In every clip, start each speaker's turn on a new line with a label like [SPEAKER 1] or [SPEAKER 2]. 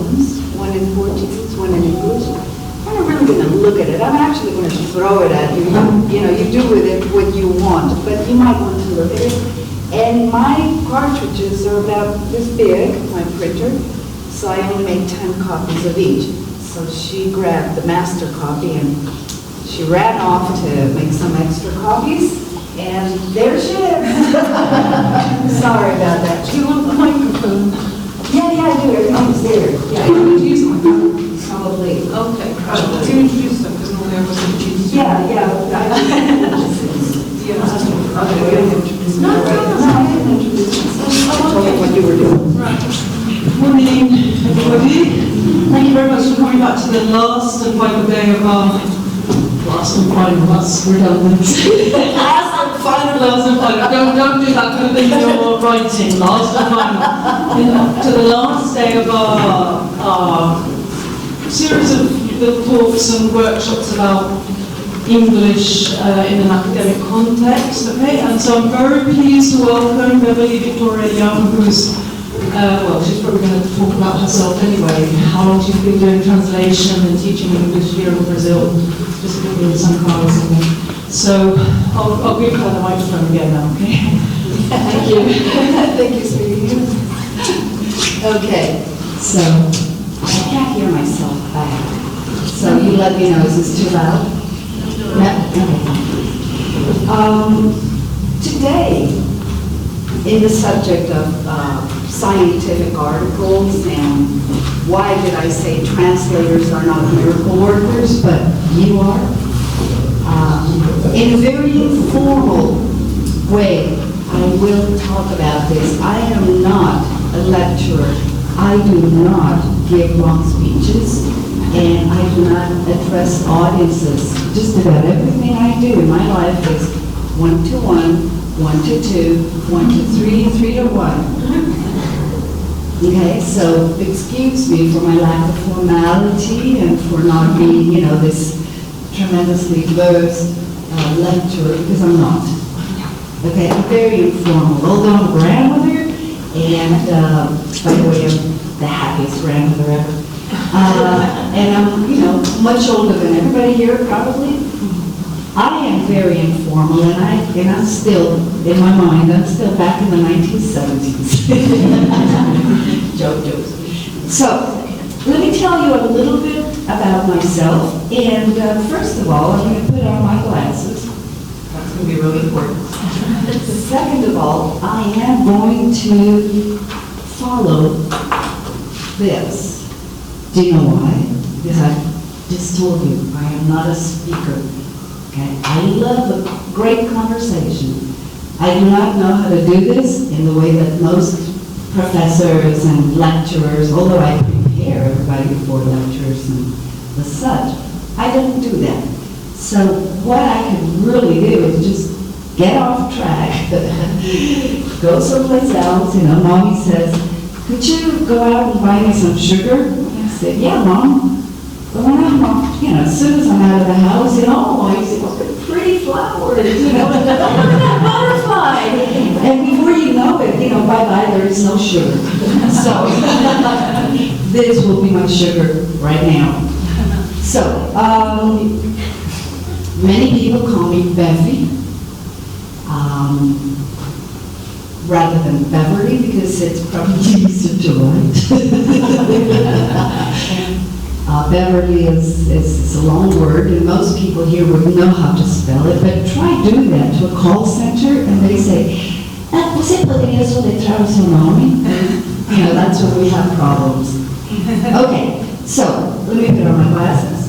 [SPEAKER 1] poems, one in Portuguese, one in English. I'm not really going to look at it. I'm actually going to throw it at you. You know, you do with it what you want, but you might want to look at it. And my cartridges are about this big, my printer, so I only make 10 copies of each. So she grabbed the master copy and she ran off to make some extra copies, and there she is. Sorry about that.
[SPEAKER 2] Do you want the microphone?
[SPEAKER 1] Yeah, I do. Everything's there.
[SPEAKER 2] Yeah, you want to use my phone?
[SPEAKER 1] Probably.
[SPEAKER 2] Okay. Do you introduce them? Because normally I was introduced.
[SPEAKER 1] Yeah.
[SPEAKER 2] Yeah.
[SPEAKER 1] Okay, we don't introduce
[SPEAKER 2] No,
[SPEAKER 1] me, right?
[SPEAKER 2] no.
[SPEAKER 1] No, I didn't introduce myself. I told you what you were doing.
[SPEAKER 2] Right. Morning, everybody. Thank you very much for coming back to the last and final day of our last and final. That's redundant. Last and final. Don't do that kind of thing you're writing. Last and final. To the last day of our series of little talks and workshops about English in an academic context, okay? And so I'm very pleased to welcome Beverly Young, who's, well, she's probably going to talk about herself anyway, how long she's been doing translation and teaching English here in Brazil, specifically in São Carlos. So I'll give her the microphone again now, okay?
[SPEAKER 1] Thank you. Thank you, sweetie. Okay, so I can't hear myself back. So you let me know, is this too loud? No? Okay. Today, in the subject of scientific articles and why did I say translators are not miracle workers, but you are, in a very informal way, I will talk about this. I am not a lecturer. I do not give long speeches, and I do not address audiences. Just about everything I do in my life is 1-to-1, 1-to-2, 1-to-3, 3-to-1. Okay, so excuse me for my lack of formality and for not being, you know, this tremendously versed lecturer, because I'm not. Okay, I'm very informal, although I'm a grandmother, and by the way, I'm the happiest grandmother ever. And I'm, you know, much older than everybody here, probably. I am very informal, and I'm still, in my mind, I'm still back in the 1970s. Jokes. So, let me tell you a little bit about myself. And first of all, I'm going to put on my glasses. That's going to be really important. Second of all, I am going to follow this. Do you know why? Because I just told you, I am not a speaker. Okay? I love a great conversation. I do not know how to do this in the way that most professors and lecturers, although I prepare everybody for lectures and the such, I don't do that. So what I can really do is just get off track, go someplace else. You know, Mommy says, could you go out and buy me some sugar? I said, yeah, Mom. But when I'm off, you know, as soon as I'm out of the house, you know, I say, look at pretty flowers, you know, look at that butterfly. And before you know it, you know, bye-bye, there is no sugar. So this will be my sugar right now. So, many people call me Bevy, rather than Beverly, because it's probably easier to write. Beverly is a long word, and most people here would know how to spell it, but try doing that to a call center, and they say, você poderia soletrar o seu nome? You know, that's when we have problems. Okay, so, let me put on my glasses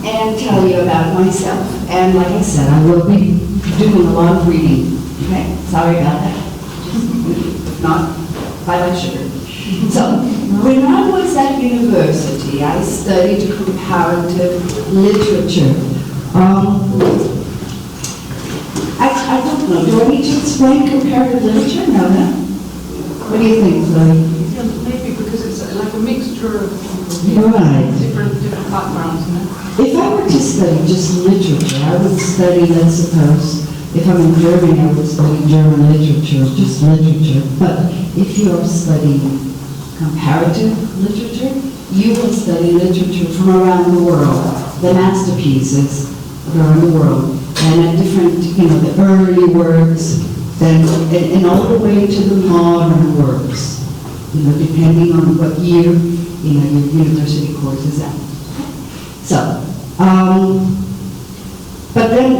[SPEAKER 1] and tell you about myself. And like I said, I will be doing a lot of reading. Okay, sorry about that. If not, bye-bye sugar. So, when I was at university, I studied comparative literature. I don't know, do I need to explain comparative literature? No. What do you think, Chloe?
[SPEAKER 2] Yeah, maybe because it's like a mixture of
[SPEAKER 1] Right.
[SPEAKER 2] different backgrounds.
[SPEAKER 1] If I were to study just literature, I would study, let's suppose, if I'm in Germany, I would study German literature, just literature. But if you're studying comparative literature, you will study literature from around the world, the masterpieces around the world, and at different, the early works, then, and all the way to the modern works, depending on what year, your university course is at. So, but then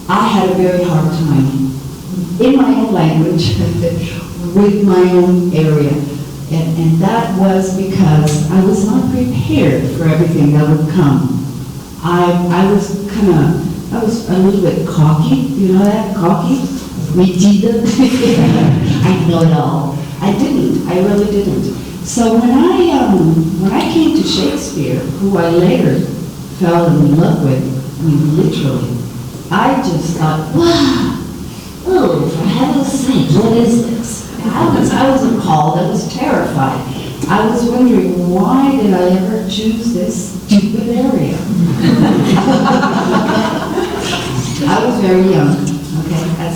[SPEAKER 1] I had a very hard time in my own language with my own area. And that was because I was not prepared for everything that would come. I was a little bit cocky, you know that? Cocky? Metida. I know it all. I really didn't. So when I came to Shakespeare, who I later fell in love with, literally, I just thought, wow, oh, for heaven's sake, what is this? I was appalled, I was terrified. I was wondering, why did I ever choose this stupid area? I was very young, okay, as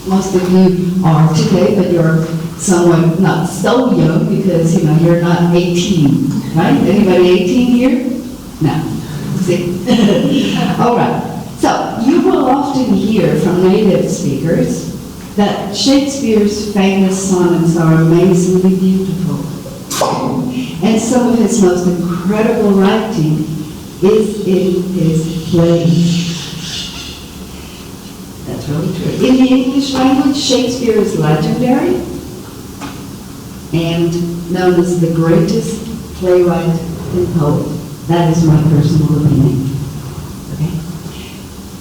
[SPEAKER 1] most of you are today, but you're somewhat not so young because, you're not 18, right? Anybody 18 here? No. See? All right. So, you will often hear from native speakers that Shakespeare's famous sonnets are amazingly beautiful. And some of his most incredible writing is in his plays. That's really true. In the English language, Shakespeare is legendary and known as the greatest playwright and poet. That is my personal opinion. Okay?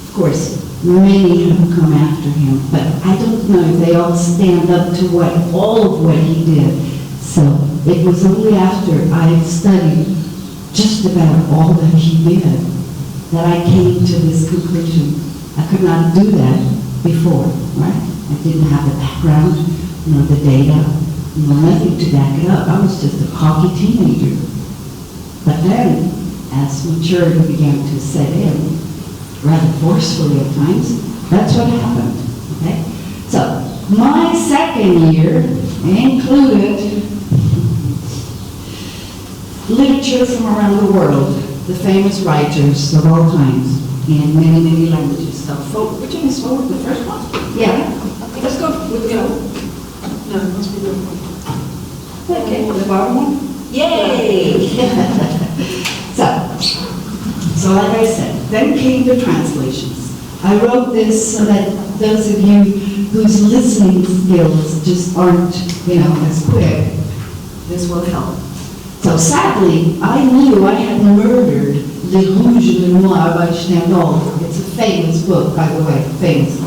[SPEAKER 1] Of course, many have come after him, but I don't know if they all stand up to all of what he did. So it was only after I studied just about all that he did that I came to this conclusion. I could not do that before, right? I didn't have the background, the data, nothing to back it up. I was just a cocky teenager. But then, as maturity began to set in, rather forcefully at times, that's what happened, okay? So, my second year included literature from around the world, the famous writers of all times, in many, many languages. So, which one is forward, the first one? Yeah. Let's go with the other. No, it must be the other one. Okay, the bottom one? Yay! So like I said, then came the translations. I wrote this so that those of you whose listening skills just aren't, as quick, this will help. So sadly, I knew I had murdered Le Rouge et le Noir by Stendhal. It's a famous book, by the way, famous.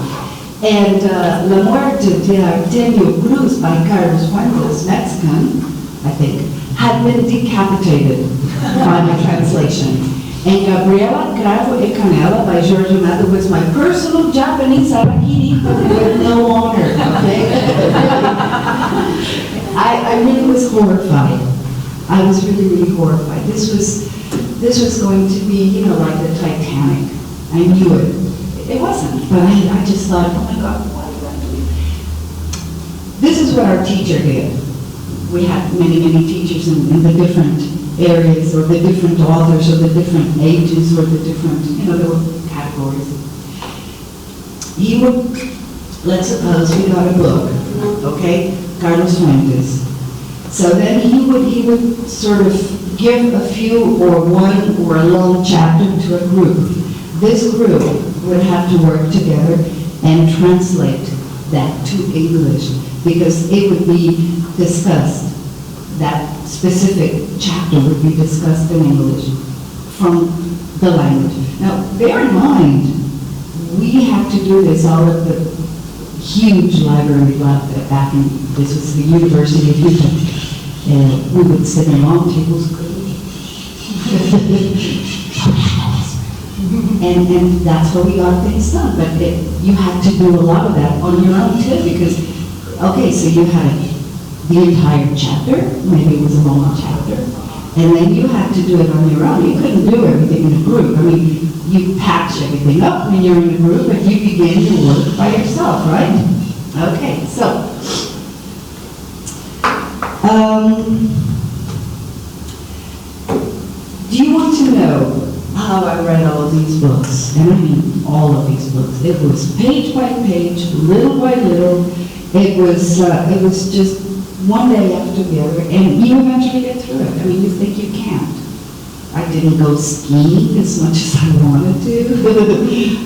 [SPEAKER 1] And La Muerte de Artemio Cruz by Carlos Fuentes, Mexican, I think, had been decapitated by my translation. And Gabriela Cravo e Canela by Giorgio Mata was my personal Japanese harakiri with no honor, okay? I really was horrified. I was really, really horrified. This was going to be, like the Titanic. I knew it. It wasn't, but I just thought, oh my God, what are I doing? This is what our teacher did. We had many, many teachers in the different areas, or the different authors, or the different ages, or the different, there were categories. He would, let's suppose we got a book, okay, Carlos Fuentes. So then he would sort of give a few, or one, or a long chapter to a group. This group would have to work together and translate that to English, because it would be discussed. That specific chapter would be discussed in English from the language. Now, bear in mind, we had to do this all at the huge library back in, this was the University of Utah. And we would sit in long tables. and that's where we got things done. But you had to do a lot of that on your own too, because, okay, so you had the entire chapter, maybe it was a long chapter, and then you had to do it on your own. You couldn't do everything in a group. I mean, you patch everything up when you're in a group, but you begin your work by yourself, right? Okay, so, Do you want to know how I read all of these books? And I mean all of these books. It was page by page, little by little. It was just one day after the other, and you eventually get through it. I mean, you think you can't. I didn't go skiing as much as I wanted to.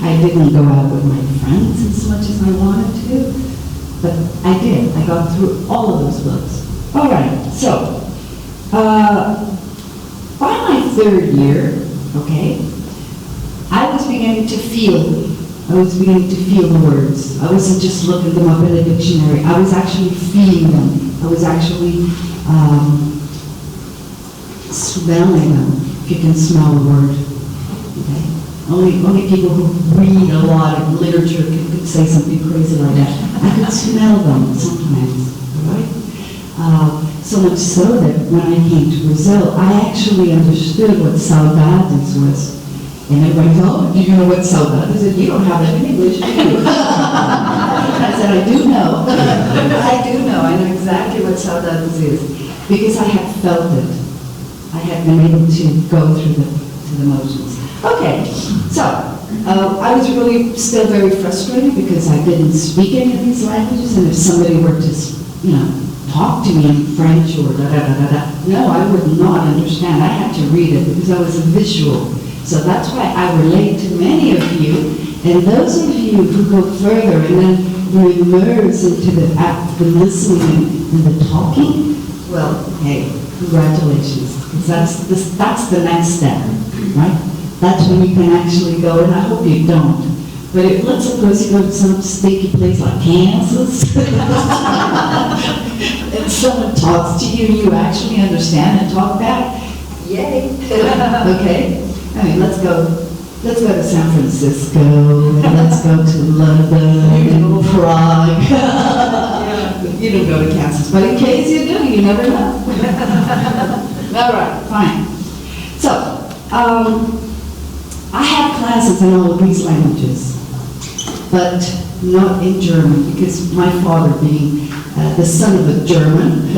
[SPEAKER 1] I didn't go out with my friends as much as I wanted to. But I did. I got through all of those books. All right, so by my third year, okay, I was beginning to feel the words. I wasn't just looking them up in a dictionary. I was actually feeling them. I was actually smelling them, if you can smell a word. Okay? Only people who read a lot of literature could say something crazy like that. I could smell them sometimes, all right? So much so that when I came to Brazil, I actually understood what saudades was. And everybody goes, oh, do you know what saudades is? You don't have it in English, do you? I said, I do know. I know exactly what saudades is. Because I had felt it. I had been able to go through the motions. Okay, so I was really still very frustrated because I didn't speak any of these languages, and if somebody were to, talk to me in French or da-da-da-da-da, no, I would not understand. I had to read it because I was a visual. So that's why I relate to many of you, and those of you who go further and then you immerse into the listening and the talking, well, hey, congratulations, because that's the next step, right? That's when you can actually go, and I hope you don't. But let's suppose you go to some stinky place like Kansas, and someone talks to you, and you actually understand and talk back. Yay! Okay. I mean, let's go to San Francisco, and let's go to London and Prague. You don't go to Kansas, but in case you do, you never know. All right, fine. So, I have classes in all of these languages, but not in German, because my father, being the son of a German,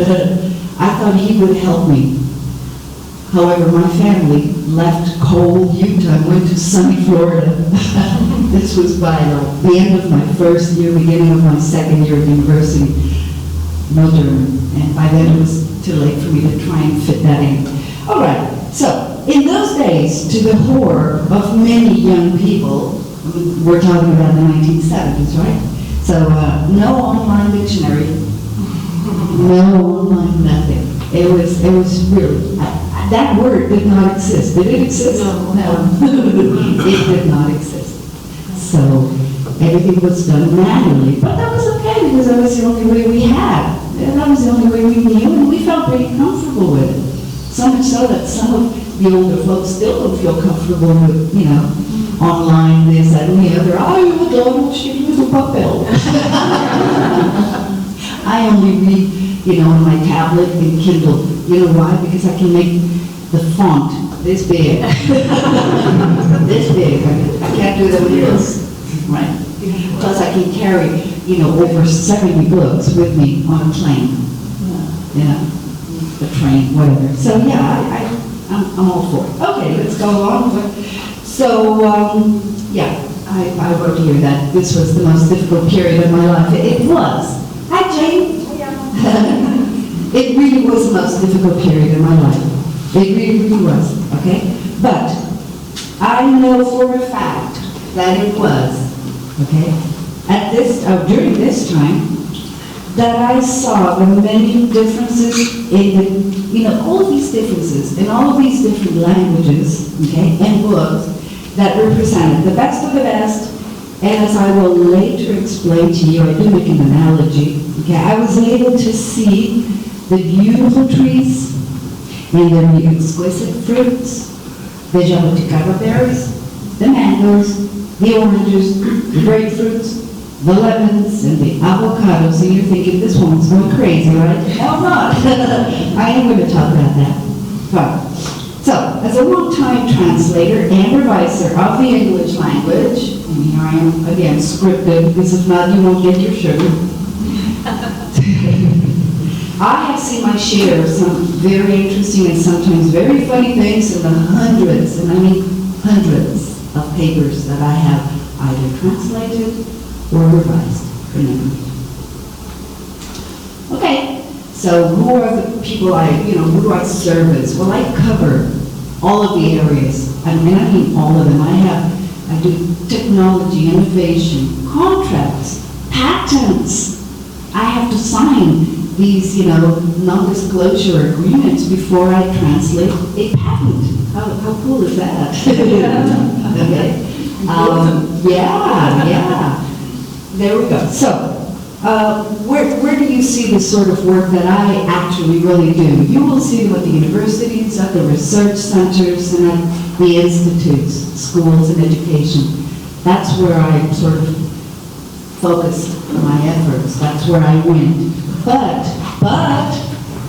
[SPEAKER 1] I thought he would help me. However, my family left cold Utah and went to sunny Florida. This was by the end of my first year, beginning of my second year of university. No German. And by then it was too late for me to try and fit that in. All right, so in those days, to the horror of many young people, we're talking about the 1970s, right? So no online dictionary, no online nothing. It was really, that word did not exist. Did it exist? No. It did not exist. So everything was done manually, but that was okay because that was the only way we had. And that was the only way we knew, and we felt pretty comfortable with it. So much so that some of the older folks still don't feel comfortable with, online this, that, and the other. I don't shit with a papel. I only read, on my tablet and Kindle. You know why? Because I can make the font this big. This big. I can't do that with this, right? Plus I can carry, over 70 books with me on a plane. The train, whatever. So yeah, I'm all for it. Okay, let's go on. So, I wrote here that this was the most difficult period of my life. It was. Hi, Jane. It really was the most difficult period of my life. It really, really was, okay? But I know for a fact that it was, okay? During this time, that I saw the many differences in all of these differences in all of these different languages, okay, and books that represented the best of the best. And as I will later explain to you, I do make an analogy, okay, I was able to see the beautiful trees and the exquisite fruits, the jabuticaba berries, the mangoes, the oranges, the grapefruits, the lemons, and the avocados. And you're thinking, this woman's going crazy, right? No, I'm not. I am going to talk about that. Fine. So, as a long-time translator and reviser of the English language, and here I am, again, scripted, because if not, you won't get your sugar. I have seen my share of some very interesting and sometimes very funny things in the hundreds, and I mean hundreds of papers that I have either translated or revised for English. Okay, so who are the people who do I serve as? Well, I cover all of the areas. I mean all of them. I do technology, innovation, contracts, patents. I have to sign these, non-disclosure agreements before I translate a patent. How cool is that? Okay. Yeah. There we go. So, where do you see the sort of work that I actually really do? You will see them at the universities, at the research centers, and at the institutes, schools and education. That's where I sort of focus my efforts. That's where I went. But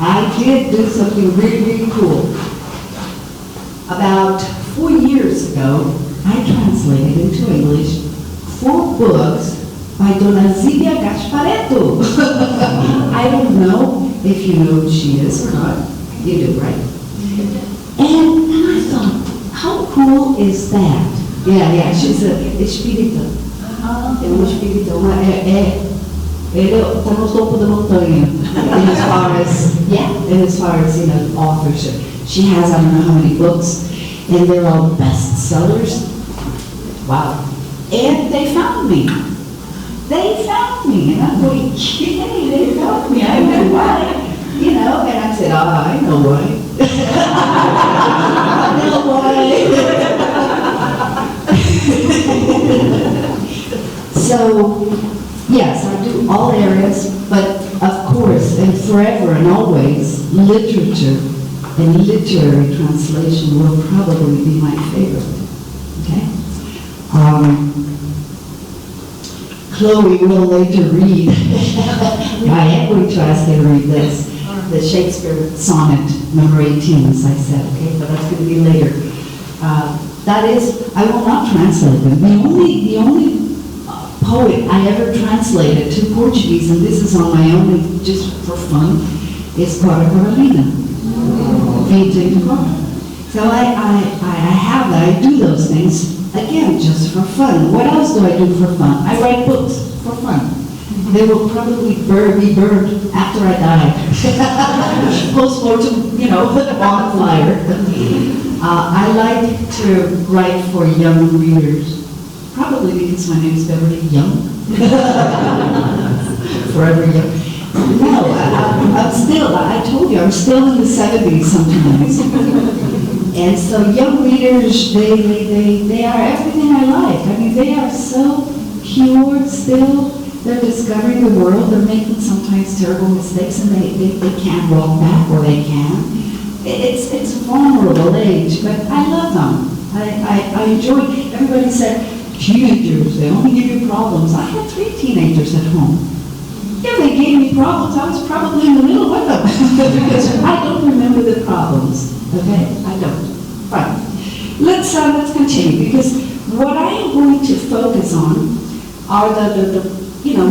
[SPEAKER 1] I did do something really, really cool. About 4 years ago, I translated into English 4 books by Dona Zília Gasparetto. I don't know if you know who she is or not. You do, right? And I thought, how cool is that? Yeah, she's a espírita. É um espírito, ele está no topo da montanha. As far as authorship. She has, I don't know how many books, and they're all bestsellers. Wow. And they found me. And I'm going, yay, they found me. I know why. And I said, I know why. I know why. So, yes, I do all areas, but of course, and forever and always, literature and literary translation will probably be my favorite. Okay? Chloe will later read, I am going to ask her to read this, the Shakespeare sonnet, number 18, as I said, okay, but that's going to be later. That is, I will not translate them. The only poet I ever translated to Portuguese, and this is on my own, just for fun, is Cora Coralina. So I have that, I do those things, again, just for fun. What else do I do for fun? I write books for fun. They will probably be burned after I die. Post-mortem, bonfire. I like to write for young readers. Probably because my name is Beverly Young. Forever young. No, I told you, I'm still in the 70s sometimes. And so young readers, they are everything I like. I mean, they are so pure still. They're discovering the world. They're making sometimes terrible mistakes, and they can't walk back, or they can. It's a vulnerable age, but I love them. I enjoy. Everybody said, teenagers, they only give you problems. I had 3 teenagers at home. If they gave me problems, I was probably in the middle with them. Because I don't remember the problems. Okay? I don't. Fine. Let's continue, because what I am going to focus on are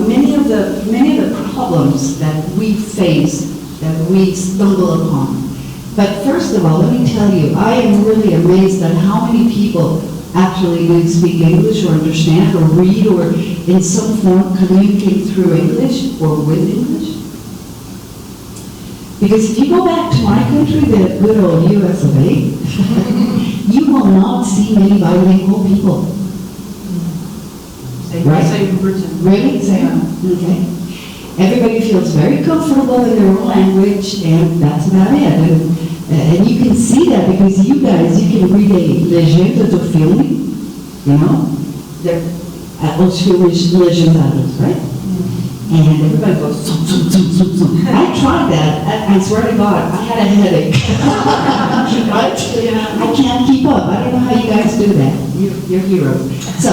[SPEAKER 1] many of the problems that we face, that we stumble upon. But first of all, let me tell you, I am really amazed at how many people actually do speak English or understand or read or in some form communicate through English or with English. Because if you go back to my country, the good old US of A, you will not see many bilingual people. Right?
[SPEAKER 2] Same in Britain.
[SPEAKER 1] Really? Same? Okay. Everybody feels very comfortable in their own language, and that's about it. And you can see that because you guys, you can read a legenda do filme, they're os filmes legendados, right? And everybody goes, zoom, zoom, zoom, zoom, zoom. I tried that. I swear to God, I had a headache. Right? I can't keep up. I don't know how you guys do that. You're heroes. So,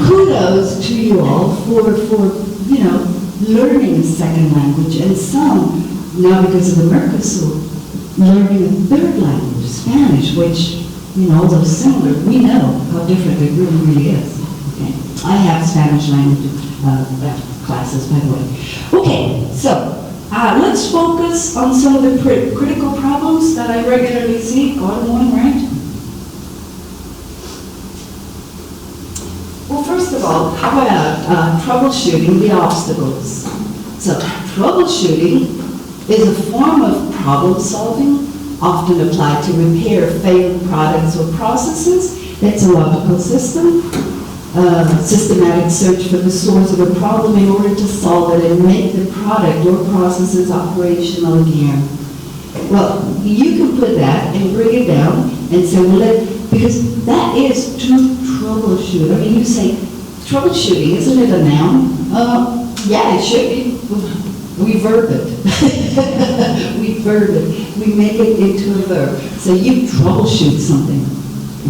[SPEAKER 1] kudos to you all for learning a second language, and some, now because of the Mercosur, learning a third language, Spanish, which, although similar, we know how different it really, really is. Okay? I have Spanish language classes, by the way. Okay, so Let's focus on some of the critical problems that I regularly see. Go on one, right? Well, first of all, how about troubleshooting the obstacles? So, troubleshooting is a form of problem solving, often applied to repair failed products or processes. It's a logical system, systematic search for the source of a problem in order to solve it and make the product or processes operational again. Well, you can put that and bring it down and say, well, because that is to troubleshoot. I mean, you say, troubleshooting, isn't it a noun? Yeah, it should be. We verb it. We verb it. We make it into a verb. So you troubleshoot something.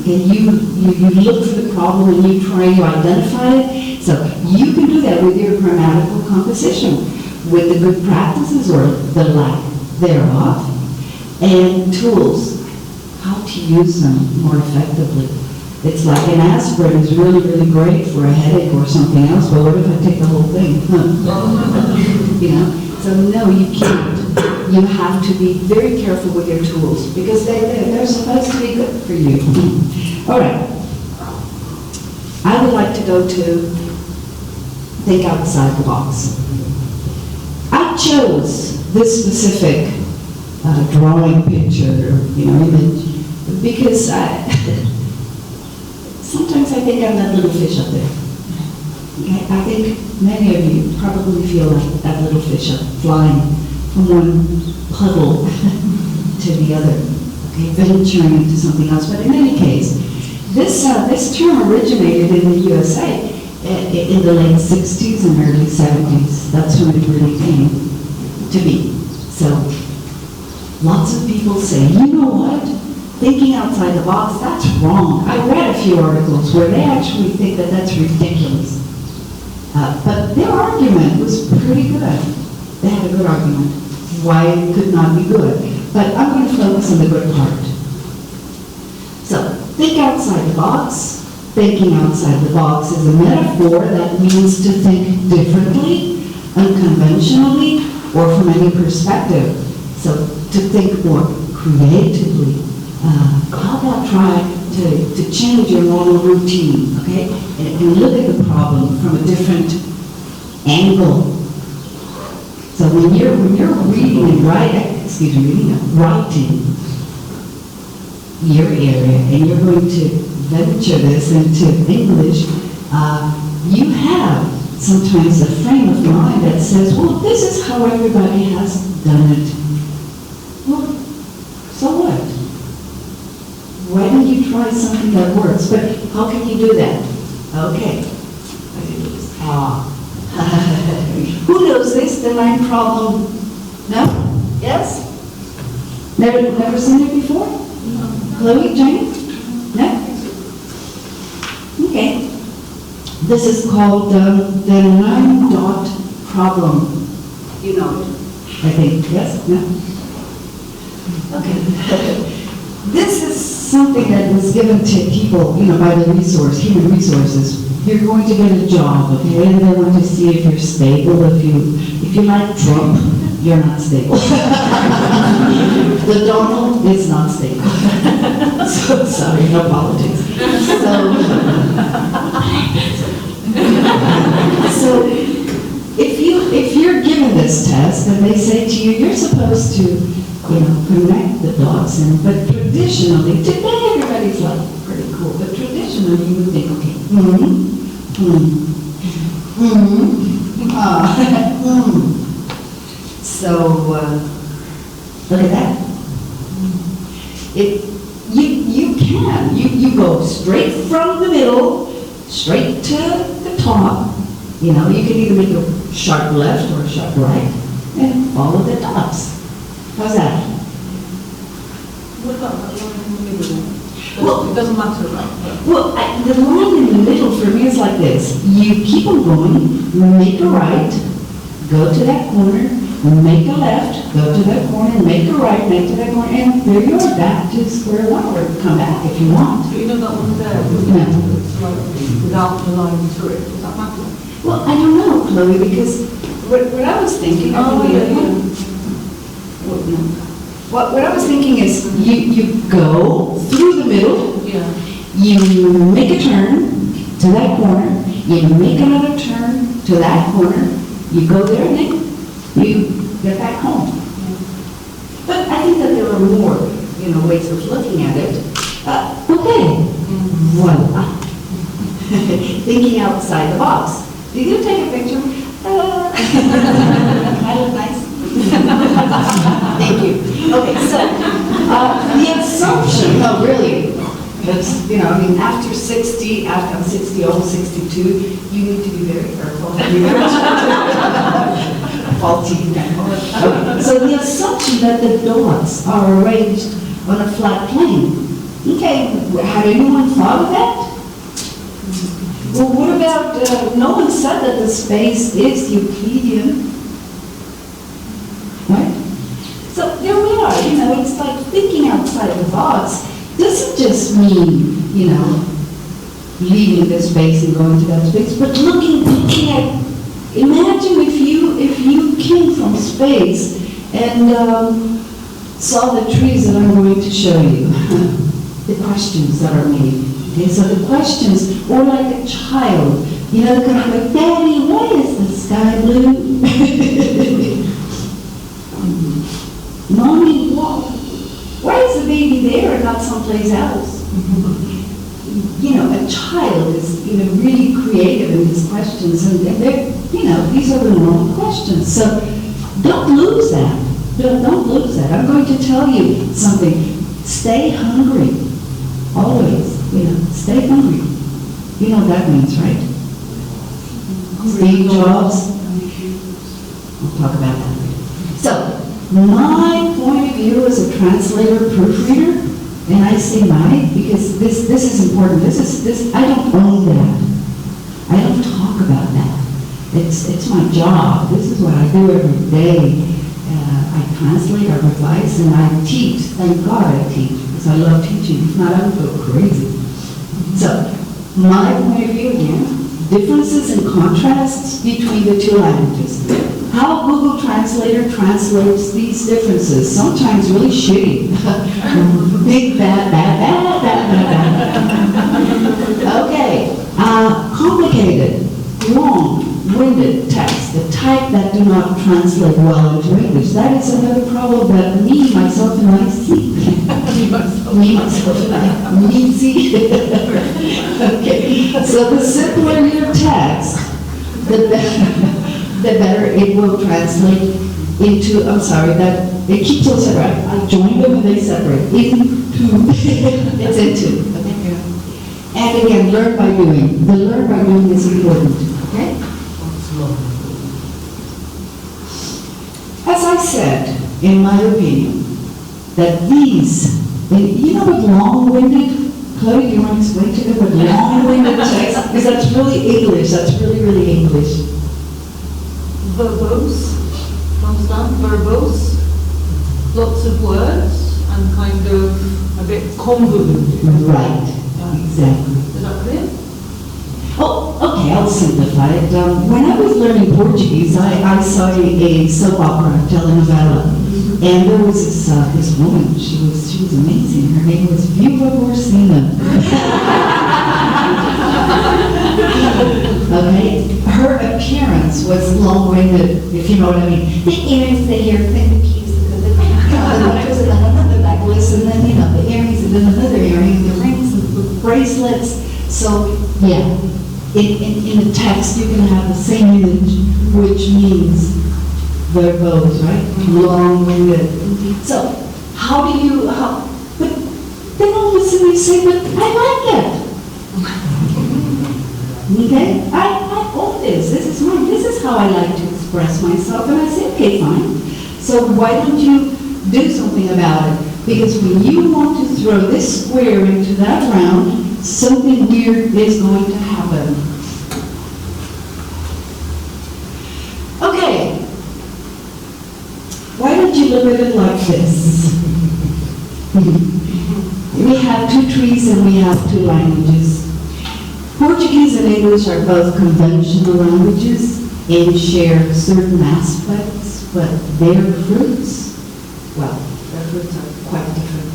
[SPEAKER 1] Okay, you look for the problem and you try to identify it. So you can do that with your grammatical composition, with the good practices or the lack thereof, and tools, how to use them more effectively. It's like an aspirin is really, really great for a headache or something else, but what if I take the whole thing? You know? So no, you can't. You have to be very careful with your tools because they're supposed to be good for you. All right. I would like to go to think outside the box. I chose this specific drawing picture, image, because sometimes I think I'm that little fish up there. Okay? I think many of you probably feel like that little fish up flying from one puddle to the other, okay, venturing into something else. But in any case, this term originated in the USA in the late 60s and early 70s. That's when it really came to be. So lots of people say, you know what? Thinking outside the box, that's wrong. I read a few articles where they actually think that that's ridiculous. But their argument was pretty good. They had a good argument why it could not be good. But I'm going to focus on the good part. So, think outside the box. Thinking outside the box is a metaphor that means to think differently, unconventionally, or from any perspective. So, to think more creatively. How about try to change your normal routine, okay? And look at the problem from a different angle. So when you're reading and writing your area, and you're going to venture this into English, you have sometimes a frame of mind that says, well, this is how everybody has done it. Well, so what? Why don't you try something that works? But how can you do that? Okay. Who knows this? The line problem? No? Yes? Never seen it before? No. Chloe, Jane? No? Okay. This is called the 9-dot problem. You know it, I think. Yes? No? Okay. This is something that was given to people, by the human resources. You're going to get a job, okay, and they want to see if you're stable. If you like Trump, you're not stable. The Donald is not stable. So sorry, no politics. So if you're given this test and they say to you, you're supposed to connect the dots, but traditionally, today everybody's like pretty cool, but traditionally you would think, okay, So, look at that. You go straight from the middle, straight to the top. You can either make a sharp left or a sharp right, and follow the dots. How's that?
[SPEAKER 2] What about that line in the middle then?
[SPEAKER 1] Well,
[SPEAKER 2] it doesn't matter, right?
[SPEAKER 1] Well, the line in the middle for me is like this. You keep on going, make a right, go to that corner, make a left, go to that corner, make a right, make to that corner, and there you are, back to square one, or come back if you want.
[SPEAKER 2] But that one there, it's like without the line through it, does that matter?
[SPEAKER 1] Well, I don't know, Chloe, because what I was thinking, what I was thinking is you go through the middle, you make a turn to that corner, you make another turn to that corner, you go there and then you get back home. But I think that there are more, ways of looking at it. Okay, voila. Thinking outside the box. Did you take a picture? I look nice. Thank you. Okay, so the assumption, no, really, because, after 60, after I'm 60, almost 62, you need to be very careful. Faulty. Okay. So the assumption that the dots are arranged on a flat plane. Okay, had anyone thought of that? Well, what about, no one said that the space is Euclidean, right? So there we are, it's like thinking outside the box doesn't just mean, leaving this space and going to that space, but looking at, imagine if you came from space and saw the trees that I'm going to show you, the questions that are made. Okay, so the questions, or like a child, kind of like, Daddy, why is the sky blue? Mommy, why is the baby there and not someplace else? A child is, really creative in his questions, and they're, these are the normal questions. So don't lose that. Don't lose that. I'm going to tell you something. Stay hungry. Always. Stay hungry. You know what that means, right? Steve Jobs. We'll talk about that later. So, my point of view as a translator, proofreader, and I say my, because this is important. This I don't own that. I don't talk about that. It's my job. This is what I do every day. I translate, I revise, and I teach. Thank God I teach, because I love teaching. If not, I would go crazy. So, my point of view again, differences and contrasts between the two languages. How Google Translator translates these differences, sometimes really shitty. Big, bad. Okay, complicated, long-winded text, the type that do not translate well into English. That is another problem that me, myself, and I see. Me see. Okay, so the simpler your text, the better it will translate into, it keeps those separate. I join them and they separate. It's into. Okay? And again, learn by doing. The learn by doing is important. Okay? As I said, in my opinion, that these, what long-winded, Chloe, do you want to explain to them what long-winded text? Because that's really English. That's really, really English.
[SPEAKER 3] Verbose, constant, verbose, lots of words, and kind of a bit convoluted.
[SPEAKER 1] Right, exactly.
[SPEAKER 3] Is that clear?
[SPEAKER 1] Oh, okay, I'll simplify it. When I was learning Portuguese, I saw a soap opera, telenovela, and there was this woman. She was amazing. Her name was Viva Porcina. Okay, her appearance was long-winded, if you know what I mean. The earrings, the hairpin, the keys, the necklace, and another necklace, and then the earrings, and then another earring, the rings, and the bracelets. So yeah, in the text you can have the same image, which means verbose, right? Long-winded. So how do you? But then all of a sudden you say, but I like it. Okay, I own this. This is mine. This is how I like to express myself. And I say, okay, fine. So why don't you do something about it? Because when you want to throw this square into that round, something weird is going to happen. Okay. Why don't you look at it like this? We have two trees and we have two languages. Portuguese and English are both conventional languages, and share certain aspects, but their fruits, well, their fruits are quite different.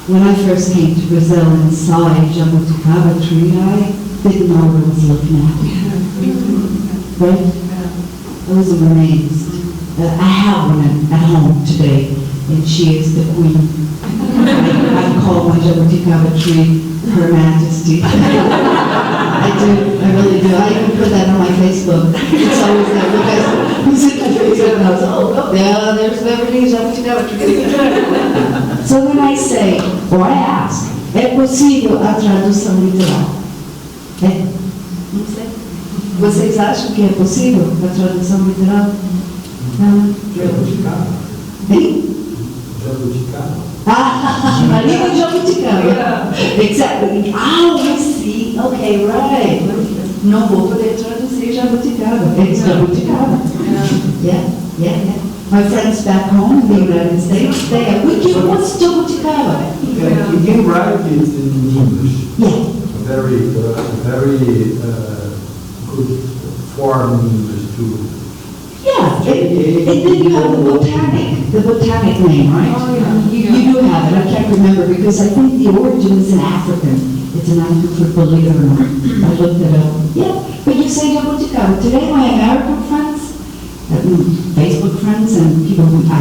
[SPEAKER 1] When I first came to Brazil and saw a jabuticaba tree, I didn't know what I was looking at. Right? I was amazed. I have one at home today, and she is the queen. I call my jabuticaba tree Her Majesty. I do, I really do. I even put that on my Facebook. It's always like, look at who's in my Facebook, and I was, oh, yeah, there's Beverly Young. So then I say, or I ask, é possível a tradução literal? É? Não sei. Vocês acham que é possível a tradução literal? Não?
[SPEAKER 4] Jabuticaba.
[SPEAKER 1] Hein?
[SPEAKER 4] Jabuticaba.
[SPEAKER 1] Ah, a língua de jabuticaba. Exactly. Ah, I see. Okay, right. Não vou poder traduzir jabuticaba. It's jabuticaba. Yeah. My friends back home in the United States, they are, what's jabuticaba?
[SPEAKER 4] You can write it in English.
[SPEAKER 1] Yeah.
[SPEAKER 4] Very good form in English too.
[SPEAKER 1] Yeah, and then you have the botanic name, right?
[SPEAKER 3] Oh, yeah.
[SPEAKER 1] You do have it, I can't remember, because I think the origin is in African. It's an African, believe it or not. I looked it up. Yeah, but you say jabuticaba. Today, my American friends, Facebook friends, and people who I,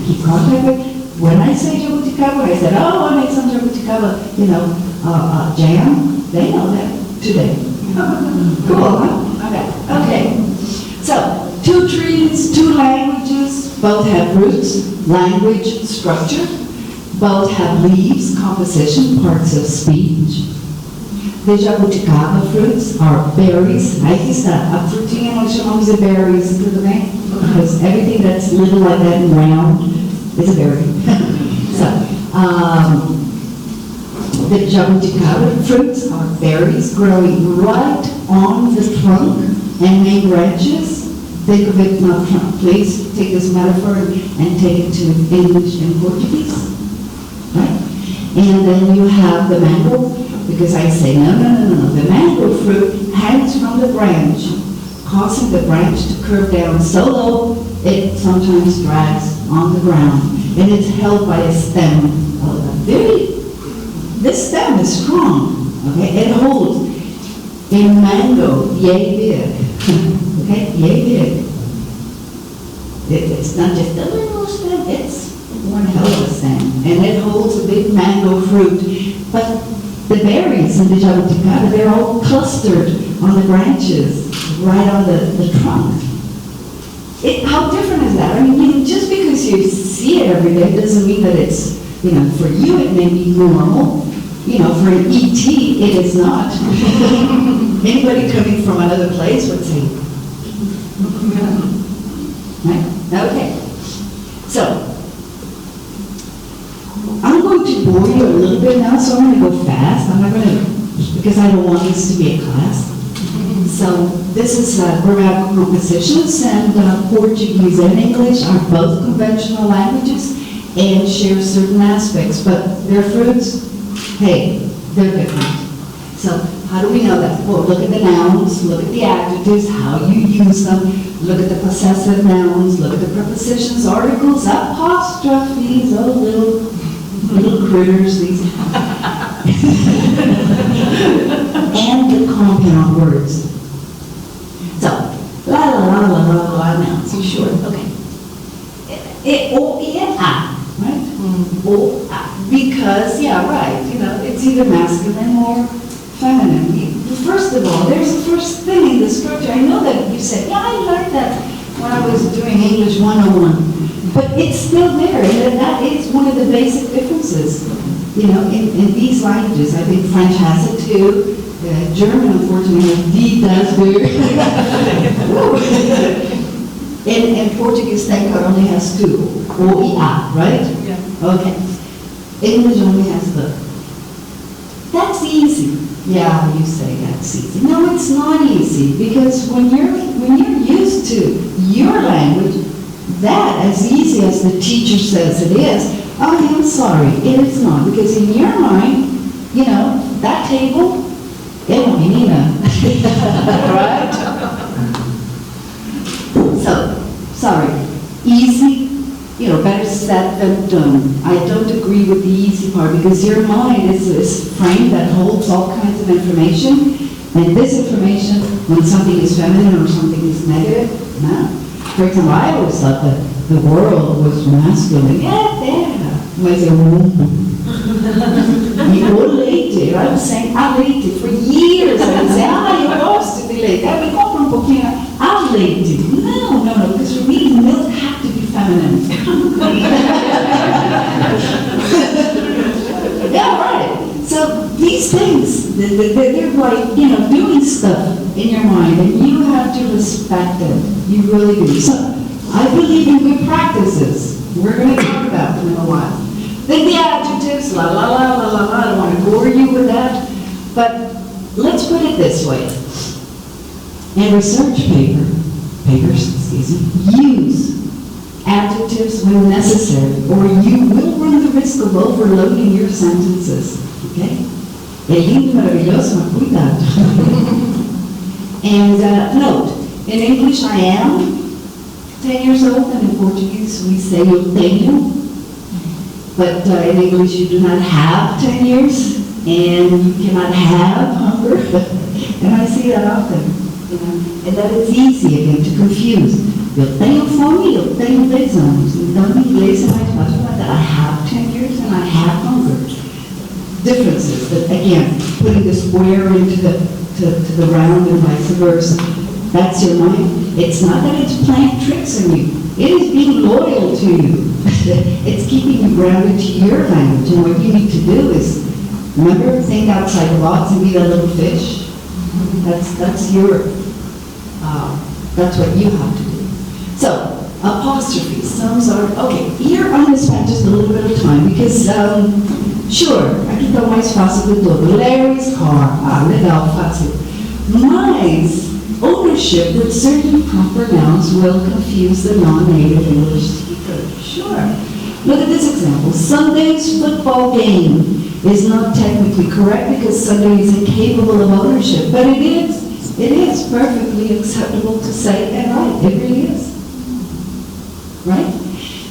[SPEAKER 1] keep contact with, when I say jabuticaba, I said, oh, I made some jabuticaba, jam. They know that today. Cool, huh? Okay. So, two trees, two languages, both have roots, language, structure, both have leaves, composition, parts of speech. The jabuticaba fruits are berries. Aqui está, a frutinha nós chamamos de berries, tudo bem? Because everything that's little like that and round is a berry. The jabuticaba fruits are berries growing right on the trunk and main branches. Think of it not trunk. Please take this metaphor and take it to English and Portuguese. Right? And then you have the mango, because I say, no. The mango fruit hangs from the branch, causing the branch to curve down so low it sometimes drags on the ground. And it's held by a stem. This stem is strong, okay? It holds a mango yay big, okay? Yay big. It's not just a little stem, it's one hell of a stem. And it holds a big mango fruit. But the berries in the jabuticaba, they're all clustered on the branches, right on the trunk. How different is that? I mean, just because you see it every day doesn't mean that it's, for you it may be normal. For an ET, it is not. Anybody coming from another place would say, right? Okay. So, I'm going to bore you a little bit now, so I'm going to go fast. I'm not going to, because I don't want this to be a class. So, this is grammatical compositions, and Portuguese and English are both conventional languages and share certain aspects, but their fruits, hey, they're different. So, how do we know that? Well, look at the nouns, look at the adjectives, how you use them, look at the possessive nouns, look at the prepositions, articles, apostrophes, little critters, these. And the compound words. So, la nouns, short, okay. O, E, and A, right? O, A. Because, yeah, right, it's either masculine or feminine. First of all, there's the first thing in the structure. I know that you said, yeah, I learned that when I was doing English 101. But it's still there, and that is one of the basic differences, in these languages. I think French has it too. German, unfortunately, D does do. And Portuguese, thank God, only has two. O, E, A, right?
[SPEAKER 3] Yeah.
[SPEAKER 1] Okay. English only has the. That's easy. Yeah, you say that's easy. No, it's not easy, because when you're used to your language, that, as easy as the teacher says it is, oh, I'm sorry, it is not, because in your mind, that table, it don't mean Right? So, sorry, easy, better said than done. I don't agree with the easy part because your mind is this frame that holds all kinds of information, and this information, when something is feminine or something is negative, no. For example, I always thought that the world was masculine. Mas eu e o leite, I was saying, leite, for years I would say, eu gosto de leite, me compra um pouquinho, leite. No, because for me, milk had to be feminine. Yeah, right. So these things, they're like, doing stuff in your mind, and you have to respect it. You really do. So I believe in good practices. We're going to talk about them in a while. Then the adjectives, la la la la la la, I don't want to bore you with that, but let's put it this way. In research papers, use adjectives when necessary, or you will run the risk of overloading your sentences, okay? É lindo, maravilhoso, mas cuidado. And note, in English I am 10 years old, and in Portuguese we say eu tenho. But in English, you do not have 10 years, and you cannot have hunger. And I see that often. And that is easy, again, to confuse. Eu tenho fome, eu tenho 10 anos. Então, em inglês, é mais fácil falar that I have 10 years and I have hunger. Differences, that again, putting the square into the round and vice versa. That's your mind. It's not that it's playing tricks on you. It is being loyal to you. It's keeping you grounded to your language. And what you need to do is, remember, think outside the box and be that little fish. That's what you have to do. So, apostrophe. Some are, okay, here I'm going to spend just a little bit of time because, sure, aqui está o mais fácil de todo. Larry's car. Legal, fácil. Mas, ownership with certain proper nouns will confuse the non-native English speaker. Sure. Look at this example. Sunday's football game is not technically correct because Sunday is incapable of ownership, but it is. It is perfectly acceptable to say and right. It really is. Right?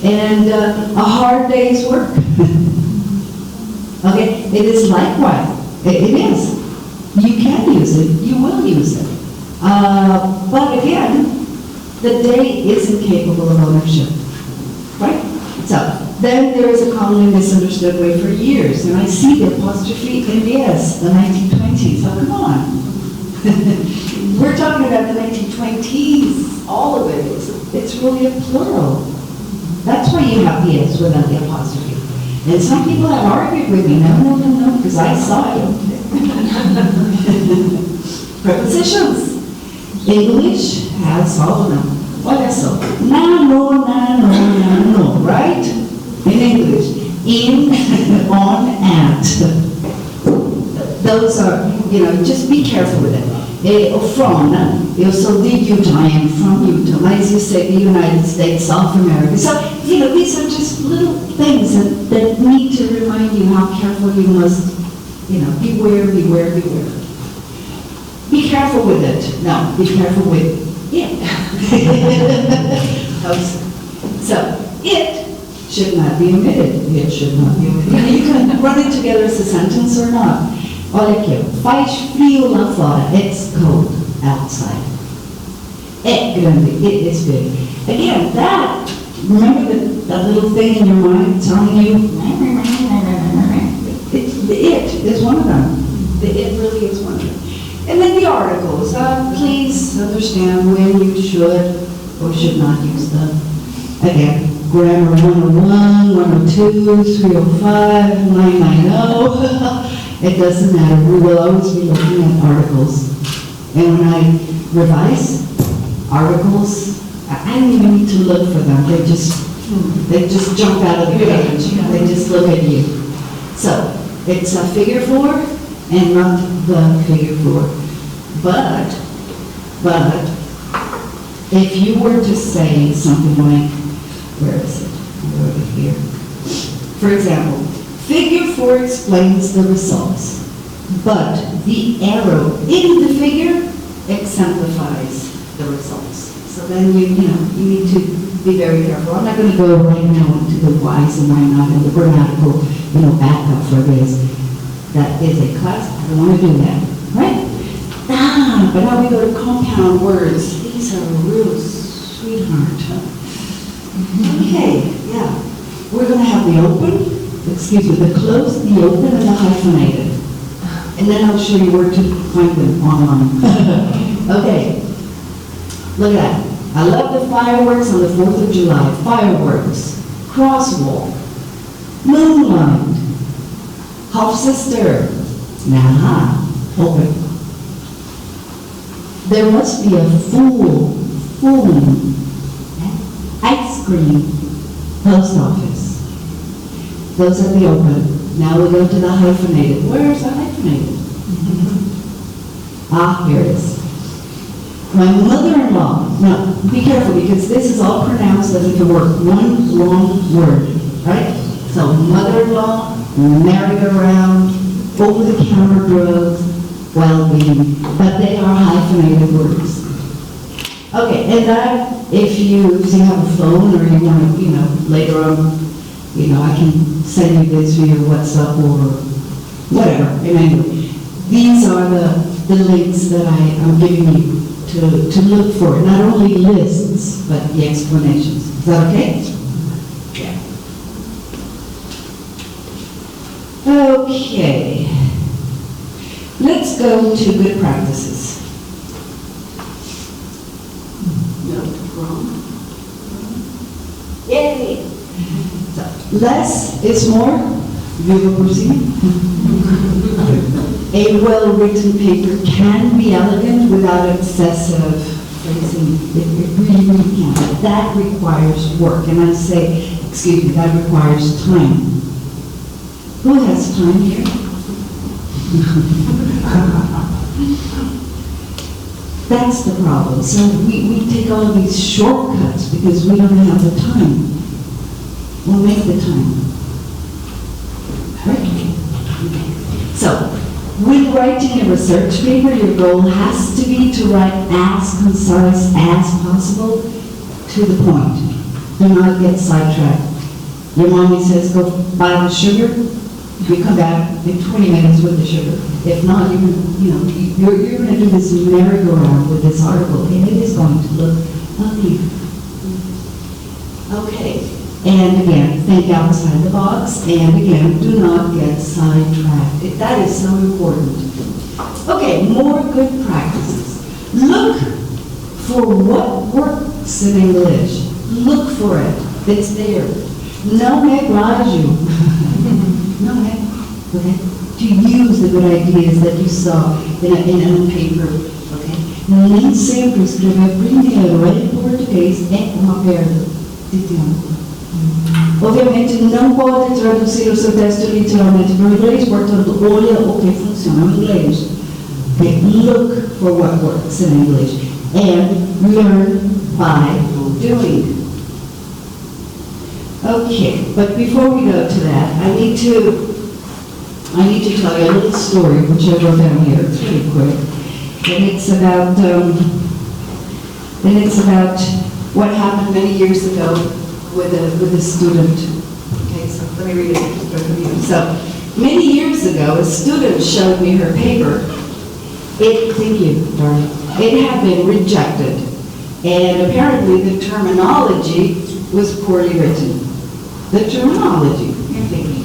[SPEAKER 1] And a hard day's work. Okay? It is likewise. It is. You can use it. You will use it. But again, the day is incapable of ownership, right? So, then there is a commonly misunderstood way for years, and I see the apostrophe in the S, the 1920s. Oh, come on. We're talking about the 1920s, all of it. It's really a plural. That's why you have the S without the apostrophe. And some people have argued with me, no, because I saw it. Prepositions. English has all of them. Olha só. No, right? In English. In, on, at. Those are, just be careful with it. From, eu sou de Utah, I am from Utah. Mas you say the United States, South America. So, these are just little things that need to remind you how careful you must, beware. Be careful with it. No, be careful with it. So, it should not be omitted. It should not be omitted. You can run it together as a sentence or not. Olha aqui, faz frio lá fora. It's cold outside. É grande. It is big. Again, remember that little thing in your mind telling you, the it is one of them. The it really is one of them. And then the articles. Please understand when you should or should not use them. Again, grammar 101, 102, 305, 990. It doesn't matter. We will always be looking at articles. And when I revise articles, I don't even need to look for them. They just jump out of the page. They just look at you. So, it's a figure 4 and not the figure 4. But, if you were to say something like, where is it? I wrote it here. For example, figure 4 explains the results. but the arrow in the figure exemplifies the results. So then you need to be very careful. I'm not going to go right now into the whys and why not and the grammatical, backup for this. That is a class. I don't want to do that, right? But now we go to compound words. These are a real sweetheart. Okay, yeah. We're going to have the closed, the open, and the hyphenated. And then I'll show you where to find them online. Okay. Look at that. I love the fireworks on the 4th of July. Fireworks. Crosswalk. Moonlight. Half-sister. Nah. Open. There must be a fool. Ice cream. Post office. Those are the open. Now we go to the hyphenated. Where's the hyphenated? Here it is. My mother-in-law. Now, be careful because this is all pronounced as if it were one long word, right? So, mother-in-law, merry-go-round, over-the-counter drugs, well-being, but they are hyphenated words. Okay, and that, if you have a phone or you want to, later on, I can send you this via WhatsApp or whatever. And anyway, these are the links that I am giving you to look for, not only lists, but the explanations. Is that okay? Yeah. Okay. Let's go to good practices. No, wrong. Yay! So, less is more. You ever seen? A well-written paper can be elegant without excessive phrasing. It really, really can. That requires work. And I say, that requires time. Who has time here? That's the problem. So we take all of these shortcuts because we don't have the time. We'll make the time. Right? So, when writing a research paper, your goal has to be to write as concise as possible to the point. Do not get sidetracked. Your mommy says, go buy the sugar. You come back in 20 minutes with the sugar. If not, you're going to do this merry-go-round with this article, and it is going to look ugly. Okay. And again, think outside the box, and again, do not get sidetracked. That is so important. Okay, more good practices. Look for what works in English. Look for it. It's there. No neglige you. No neglige. Okay? To use the good ideas that you saw in a paper. Okay? Nem sempre escrever primeiro em português é uma perda de tempo. Obviamente, não pode traduzir o seu texto literalmente para o inglês, portanto, olha o que funciona em inglês. Okay? Look for what works in English and learn by doing. Okay, but before we go to that, I need to tell you a little story, which I wrote down here. It's really quick, and it's about what happened many years ago with a student. Okay, so let me read it just for you. So many years ago, a student showed me her paper. Thank you, darling. It had been rejected, and apparently the terminology was poorly written. The terminology. You're thinking.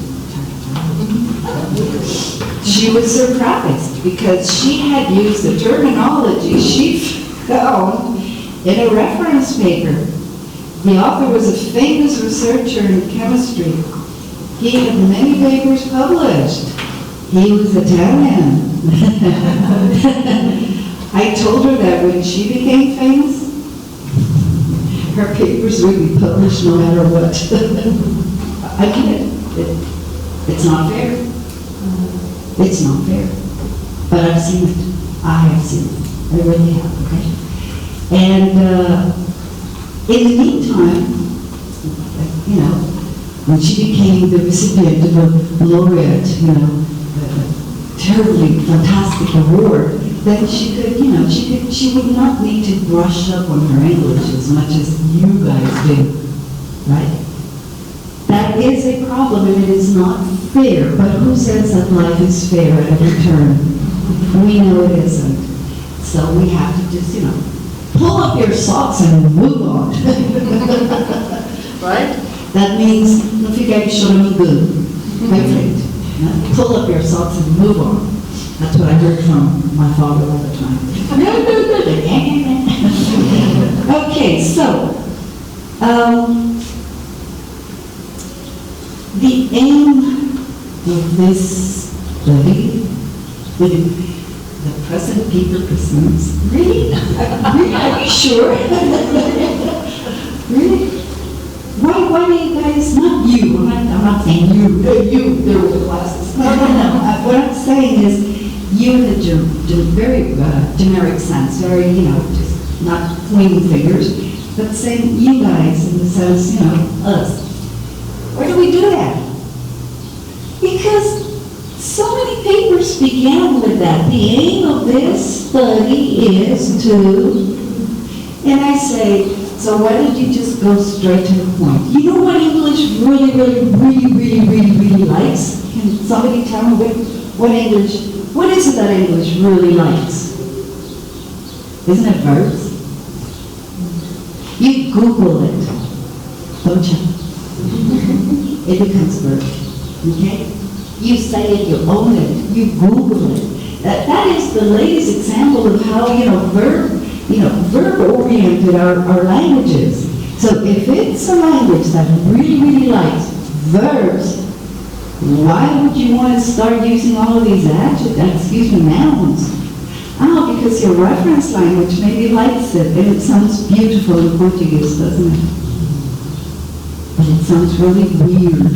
[SPEAKER 1] She was surprised because she had used the terminology she found in a reference paper. The author was a famous researcher in chemistry. He had many papers published. He was Italian. I told her that when she became famous, her papers would be published no matter what. I get it. It's not fair. It's not fair. But I've seen it. I have seen it. I really have, okay? And in the meantime, when she became the recipient of a laureate, terribly fantastic award, then she could, she would not need to brush up on her English as much as you guys do, right? That is a problem and it is not fair, but who says that life is fair at every turn? We know it isn't. So we have to just, pull up your socks and move on. Right? That means, não ficar chorando good. Pull up your socks and move on. That's what I heard from my father all the time. Okay, so, the aim of this study, the present people presents, really? Are you sure? Really? Why do you guys, not you, I'm not saying you, there were the classes. No. What I'm saying is, you in a very generic sense, very, just not pointing fingers, but saying you guys in the sense, us. Why do we do that? Because so many papers began with that. The aim of this study is to, and I say, so why don't you just go straight to the point? You know what English really likes? Can somebody tell me what is it that English really likes? Isn't it verbs? You Google it, don't you? It becomes verb, okay? You say it, you own it, you Google it. That is the latest example of how, verb-oriented our languages. So if it's a language that really likes verbs, why would you want to start using all of these nouns? Oh, because your reference language maybe likes it, and it sounds beautiful in Portuguese, doesn't it? But it sounds really weird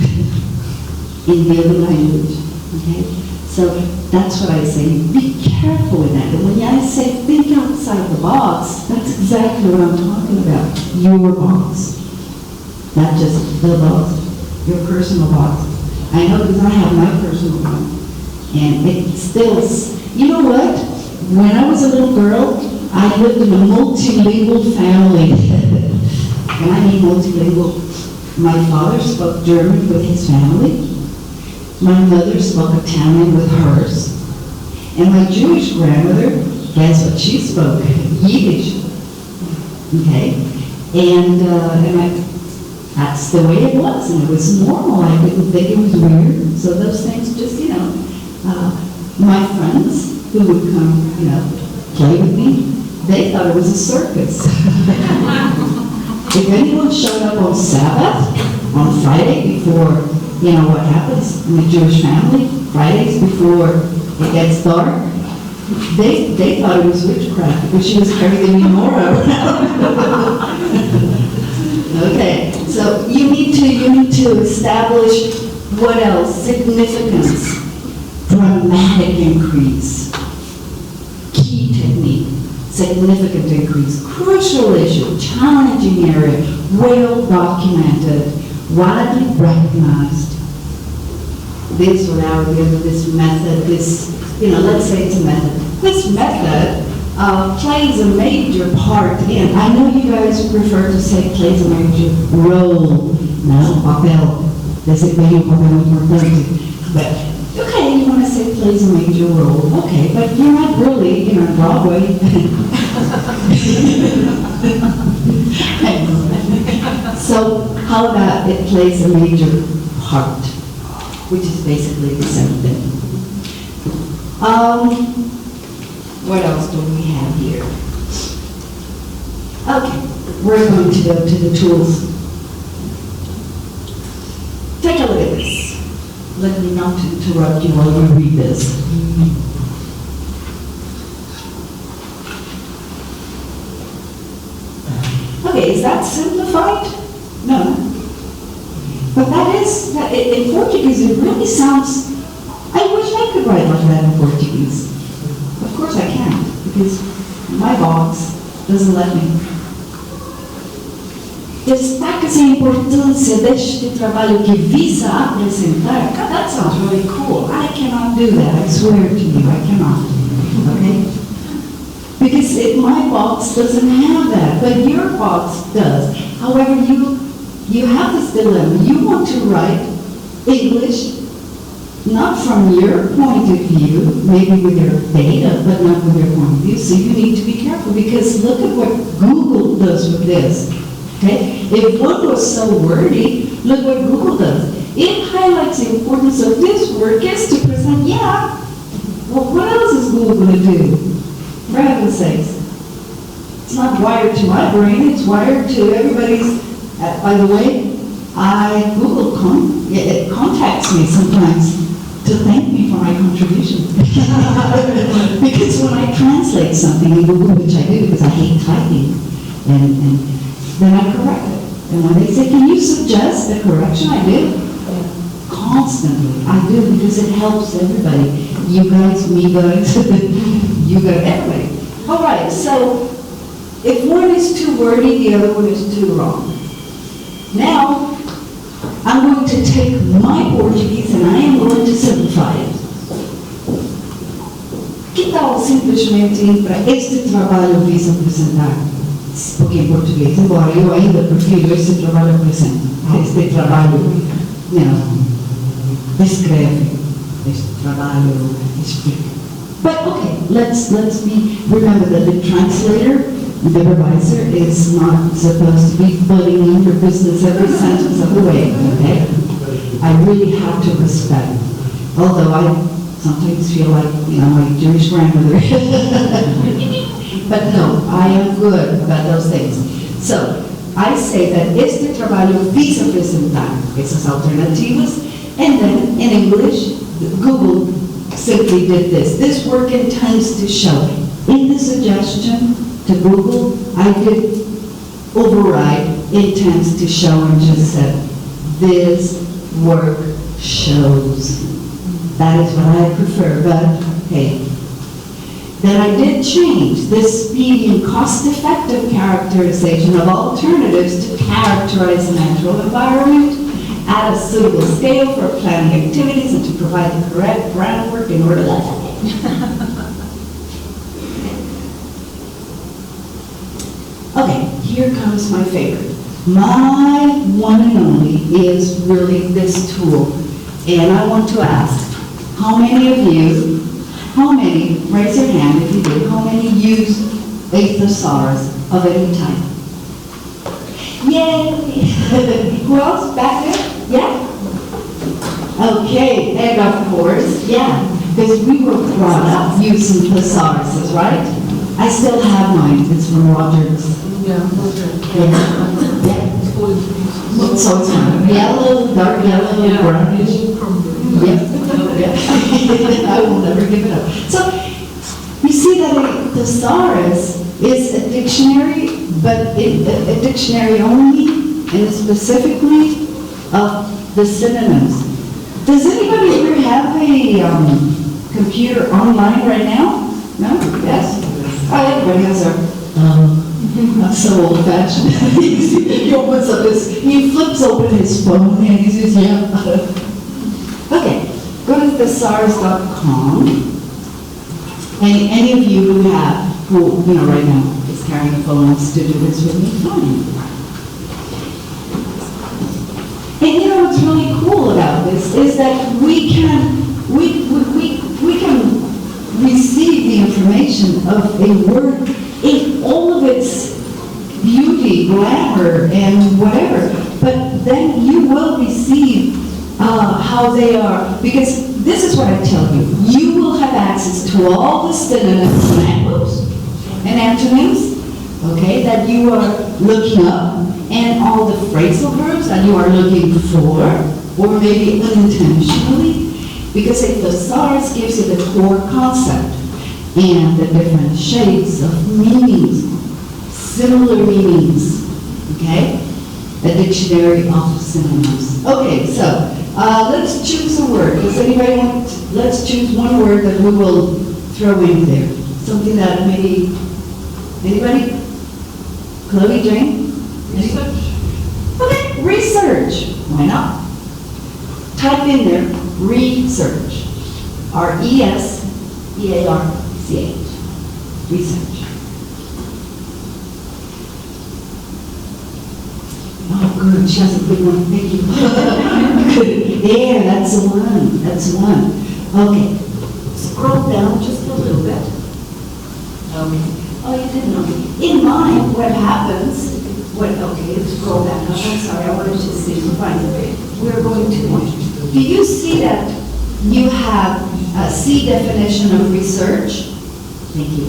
[SPEAKER 1] in the other language, okay? So that's what I say, be careful with that. And when I say think outside the box, that's exactly what I'm talking about, your box. Not just the box, your personal box. I know because I have my personal box. And it still is, you know what? When I was a little girl, I lived in a multilingual family. And I mean multilingual. My father spoke German with his family. My mother spoke Italian with hers. And my Jewish grandmother, guess what she spoke? Yiddish. Okay? And that's the way it was. And it was normal. I didn't think it was weird. So those things just, my friends who would come, play with me, they thought it was a circus. If anyone showed up on Sabbath, on Friday before, what happens in the Jewish family, Fridays before it gets dark, they thought it was witchcraft because she was carrying the menorah around. Okay, so you need to establish what else? Significance, dramatic increase, key technique, significant increase, crucial issue, challenging area, well documented, widely recognized. This without this method, let's say it's a method. This method plays a major part in, I know you guys prefer to say plays a major role. No, papel, desempeña un papel importante. But, okay, you want to say plays a major role. Okay, but you're not really, Broadway. So, how about it plays a major part, which is basically the same thing. What else do we have here? Okay, we're going to go to the tools. Take a look at this. Let me not interrupt you while you read this. Okay, is that simplified? No. But in Portuguese, it really sounds, I wish I could write like that in Portuguese. Of course I can't, because my box doesn't let me. destaca-se a importância deste trabalho que visa apresentar. God, that sounds really cool. I cannot do that, I swear to you, I cannot. Okay? Because my box doesn't have that, but your box does. However, you have this dilemma. You want to write English not from your point of view, maybe with your data, but not with your point of view. So you need to be careful, because look at what Google does with this. Okay? If one was so wordy, look what Google does. It highlights the importance of this word is to present, yeah. Well, what else is Google going to do? For heaven's sakes. It's not wired to my brain, it's wired to everybody's. By the way, Google it contacts me sometimes to thank me for my contribution. Because when I translate something in Google, which I do because I hate typing, and then I correct it. And when they say, can you suggest a correction? I do. Constantly. I do, because it helps everybody. You guys, me guys, you guys, everybody. All right, so if one is too wordy, the other one is too wrong. Now, I'm going to take my Portuguese and I am going to simplify it. Que tal simplesmente para este trabalho visa apresentar? Porque em português, embora eu ainda prefiro este trabalho apresenta. Este trabalho, descreve, este trabalho explica. But okay, let's remember that the translator, the reviser, is not supposed to be butting in your business every sentence of the way, okay? I really have to respect, although I sometimes feel like, my Jewish grandmother. But no, I am good about those things. So, I say that este trabalho visa apresentar essas alternativas, and then in English, Google simply did this. This work intends to show. In the suggestion to Google, I did override intends to show and just said, this work shows. That is what I prefer, but hey. Then I did change this speedy and cost-effective characterization of alternatives to characterize the natural environment at a suitable scale for planning activities and to provide the correct groundwork in order to Okay, here comes my favorite. My one and only is really this tool. And I want to ask, how many, raise your hand if you did, how many use a thesaurus of any type? Yay! Who else back there? Yeah? Okay, and of course, yeah, because we were brought up using thesauruses, right? I still have mine, it's from Rogers.
[SPEAKER 3] Yeah.
[SPEAKER 1] So it's yellow, dark yellow, brownish. I will never give it up. So, you see that a thesaurus is a dictionary, but a dictionary only, and specifically of the synonyms. Does anybody here have a computer online right now? No? Yes? Oh, everybody has their, that's so old-fashioned. He opens up he flips open his phone and he says, yeah. Okay, go to thesaurus.com. And any of you who right now is carrying a phone wants to do this with me, fine. And what's really cool about this is that we can receive the information of a word in all of its beauty, glamour, and whatever. But then you will receive how they are, because this is what I tell you. You will have access to all the synonyms and antonyms, okay, that you are looking up, and all the phrasal verbs that you are looking for, or maybe unintentionally, because a thesaurus gives you the core concept and the different shades of meanings, similar meanings, okay? A dictionary of synonyms. Okay, so let's choose a word. Does anybody let's choose one word that we will throw in there. Something that maybe, anybody? Chloe, Jane?
[SPEAKER 3] Research.
[SPEAKER 1] research. Why not? Type in there, research. R-E-S-E-A-R-C-H. Research. Oh, good. She has a good one. Thank you. Good. There, that's the one. That's the one. Okay. Scroll down just a little bit. Oh, you didn't know. In mine, what happens, okay, scroll down. I'm sorry, I wanted to see if you find it. We're going to, do you see that you have a C definition of research? Thank you.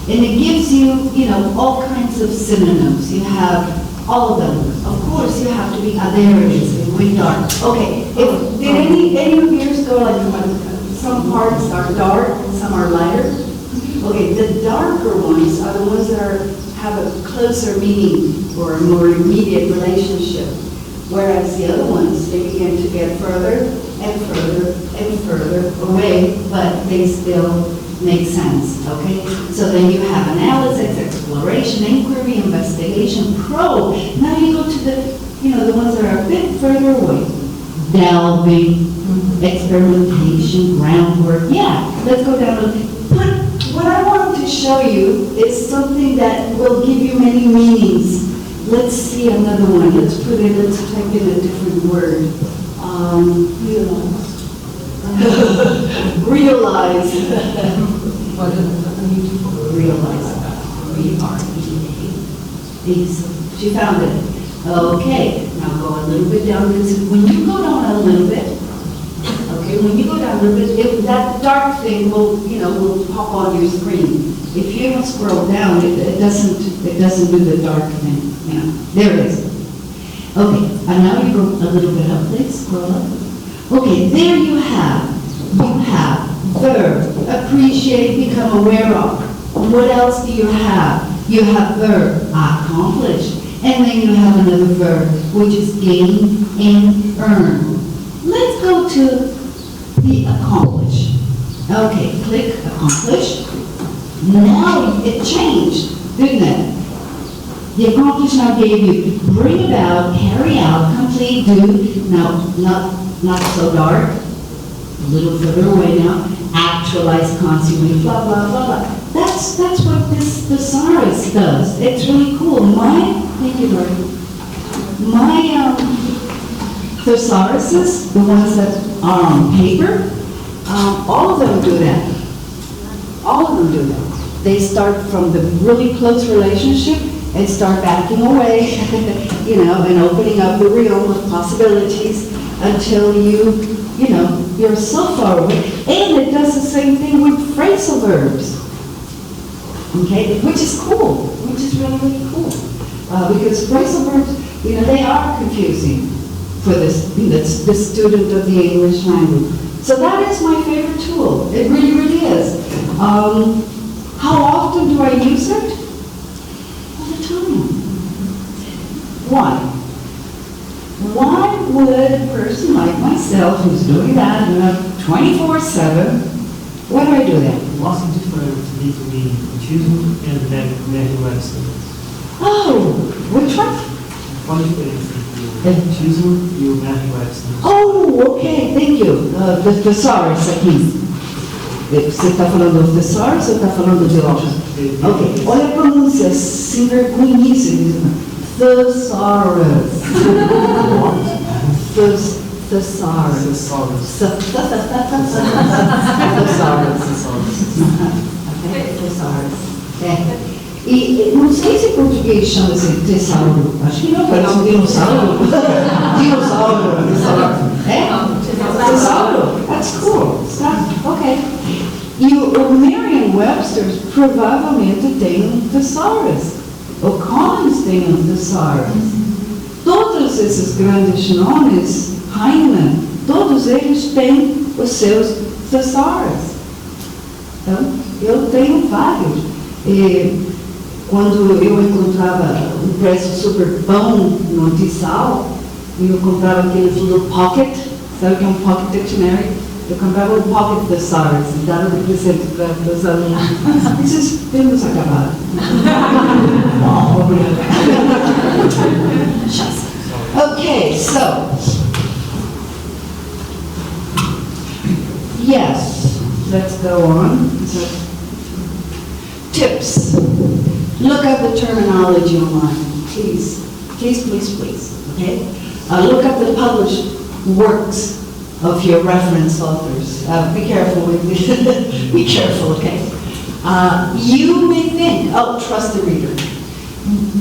[SPEAKER 1] And it gives you, all kinds of synonyms. You have all of them. Of course, you have to be, there it is, in dark. Okay, did any of yours go like, some parts are dark and some are lighter? Okay, the darker ones are the ones that have a closer meaning or a more immediate relationship. Whereas the other ones, they begin to get further and further and further away, but they still make sense, okay? So then you have analysis, exploration, inquiry, investigation, probe. Now you go to the ones that are a bit further away. Delving, experimentation, groundwork. Yeah, let's go down. But what I want to show you is something that will give you many meanings. Let's see another one. Let's type in a different word. Realize.
[SPEAKER 3] What is it?
[SPEAKER 1] Realize. R-E-A. She found it. Okay, now go a little bit down. When you go down a little bit, that dark thing will pop on your screen. If you don't scroll down, it doesn't do the dark thing. There it is. Okay, and now you go a little bit up, please, scroll up. Okay, there you have verb, appreciate, become aware of. What else do you have? You have verb, accomplish. And then you have another verb, which is gain and earn. Let's go to the accomplish. Okay, click accomplish. Now it changed, didn't it? The accomplish now gave you bring about, carry out, complete, do. Now, not so dark. A little further away now. Actualize, consummate, blah, blah, blah, blah. That's what this thesaurus does. It's really cool. Thank you, Lori. My thesauruses, the ones that are on paper, all of them do that. All of them do that. They start from the really close relationship and start backing away, and opening up the realm of possibilities until you're so far away. And it does the same thing with phrasal verbs. Okay, which is cool, which is really, really cool. Because phrasal verbs, they are confusing for the student of the English language. So that is my favorite tool. It really, really is. How often do I use it? All the time. Why? Why would a person like myself who's doing that 24/7, why do I do that?
[SPEAKER 5] What's the difference between choosing and then manual students?
[SPEAKER 1] Oh, which one?
[SPEAKER 5] What is the difference between choosing your manual students?
[SPEAKER 1] Oh, okay, thank you. The thesaurus aqui. Você está falando do thesaurus ou está falando de outra? Ok, olha a pronúncia, sem vergonhice. Thesaurus. Thesaurus. Thesaurus. Thesaurus. E não sei se em português chama-se tesauro. Acho que não, parece um dinossauro. Dinossauro. Tesauro? That's cool. Ok. E o Merriam-Webster provavelmente tem um thesaurus. O Collins tem um thesaurus. Todos esses grandes nomes, Heinemann, todos eles têm os seus thesaurus. Então, eu tenho vários. E quando eu encontrava um preço super bom no Tissal, e eu comprava aqueles little pocket, sabe o que é um pocket dictionary? Eu comprava um pocket thesaurus e dava de presente para os alunos. Esses temos acabado. Okay, so, yes, let's go on. So, tips. Look up the terminology online, please. Please, please, please, okay? Look up the published works of your reference authors. Be careful with be careful, okay? You may think, oh, trust the reader.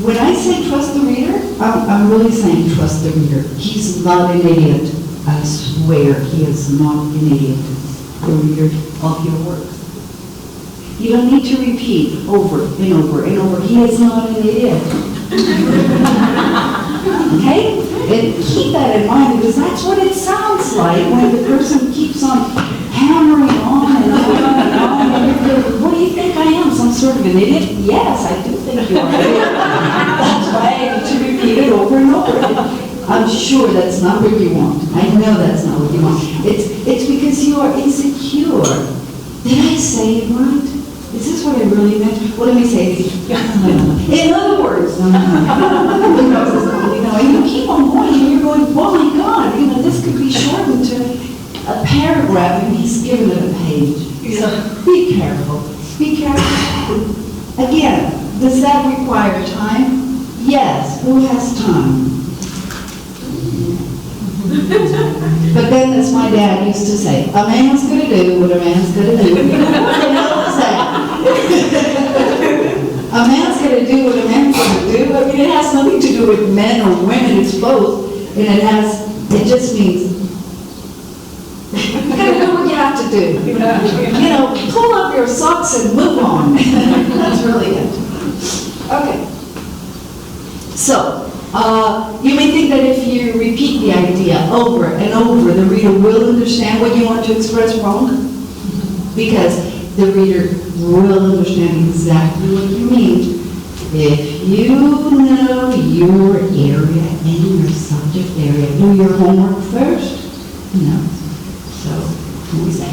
[SPEAKER 1] When I say trust the reader, I'm really saying trust the reader. He's not an idiot. I swear he is not an idiot. The reader of your work. You don't need to repeat over and over and over. He is not an idiot. Okay? And keep that in mind because that's what it sounds like when the person keeps on hammering on and on and on. And you're going, what do you think I am? Some sort of an idiot? Yes, I do think you are an idiot. That's why I need to repeat it over and over. I'm sure that's not what you want. I know that's not what you want. It's because you are insecure. Did I say it right? Is this what I really meant? Well, let me say it again. In other words, and you keep on going and you're going, oh my God, this could be shortened to a paragraph and he's given it a page. So be careful. Be careful. Again, does that require time? Yes. Who has time? But then, as my dad used to say, a man's going to do what a man's going to do. What the hell is that? A man's going to do what a man's going to do. I mean, it has nothing to do with men or women. It's both. And it just means, you got to do what you have to do. Pull up your socks and move on. That's really it. Okay. So, you may think that if you repeat the idea over and over, the reader will understand what you want to express wrong, because the reader will understand exactly what you mean. If you know your area and your subject area, do your homework first. So, what do we say?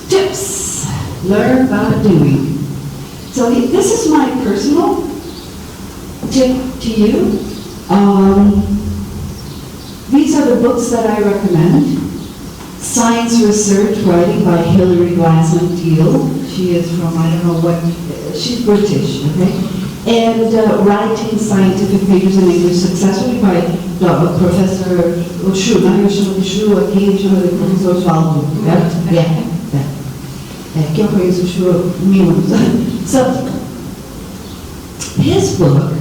[SPEAKER 1] Tips. Learn by doing. So this is my personal tip to you. These are the books that I recommend. Science Research, writing by Hilary Glassman Teal. She is from, I don't know what, she's British, okay? And Writing Scientific Papers in English Successfully by Professor Oshu. Não, eu chamo de Oshu aqui, chamo de Professor Osvaldo. Que eu conheço Oshu mil anos. So, his book,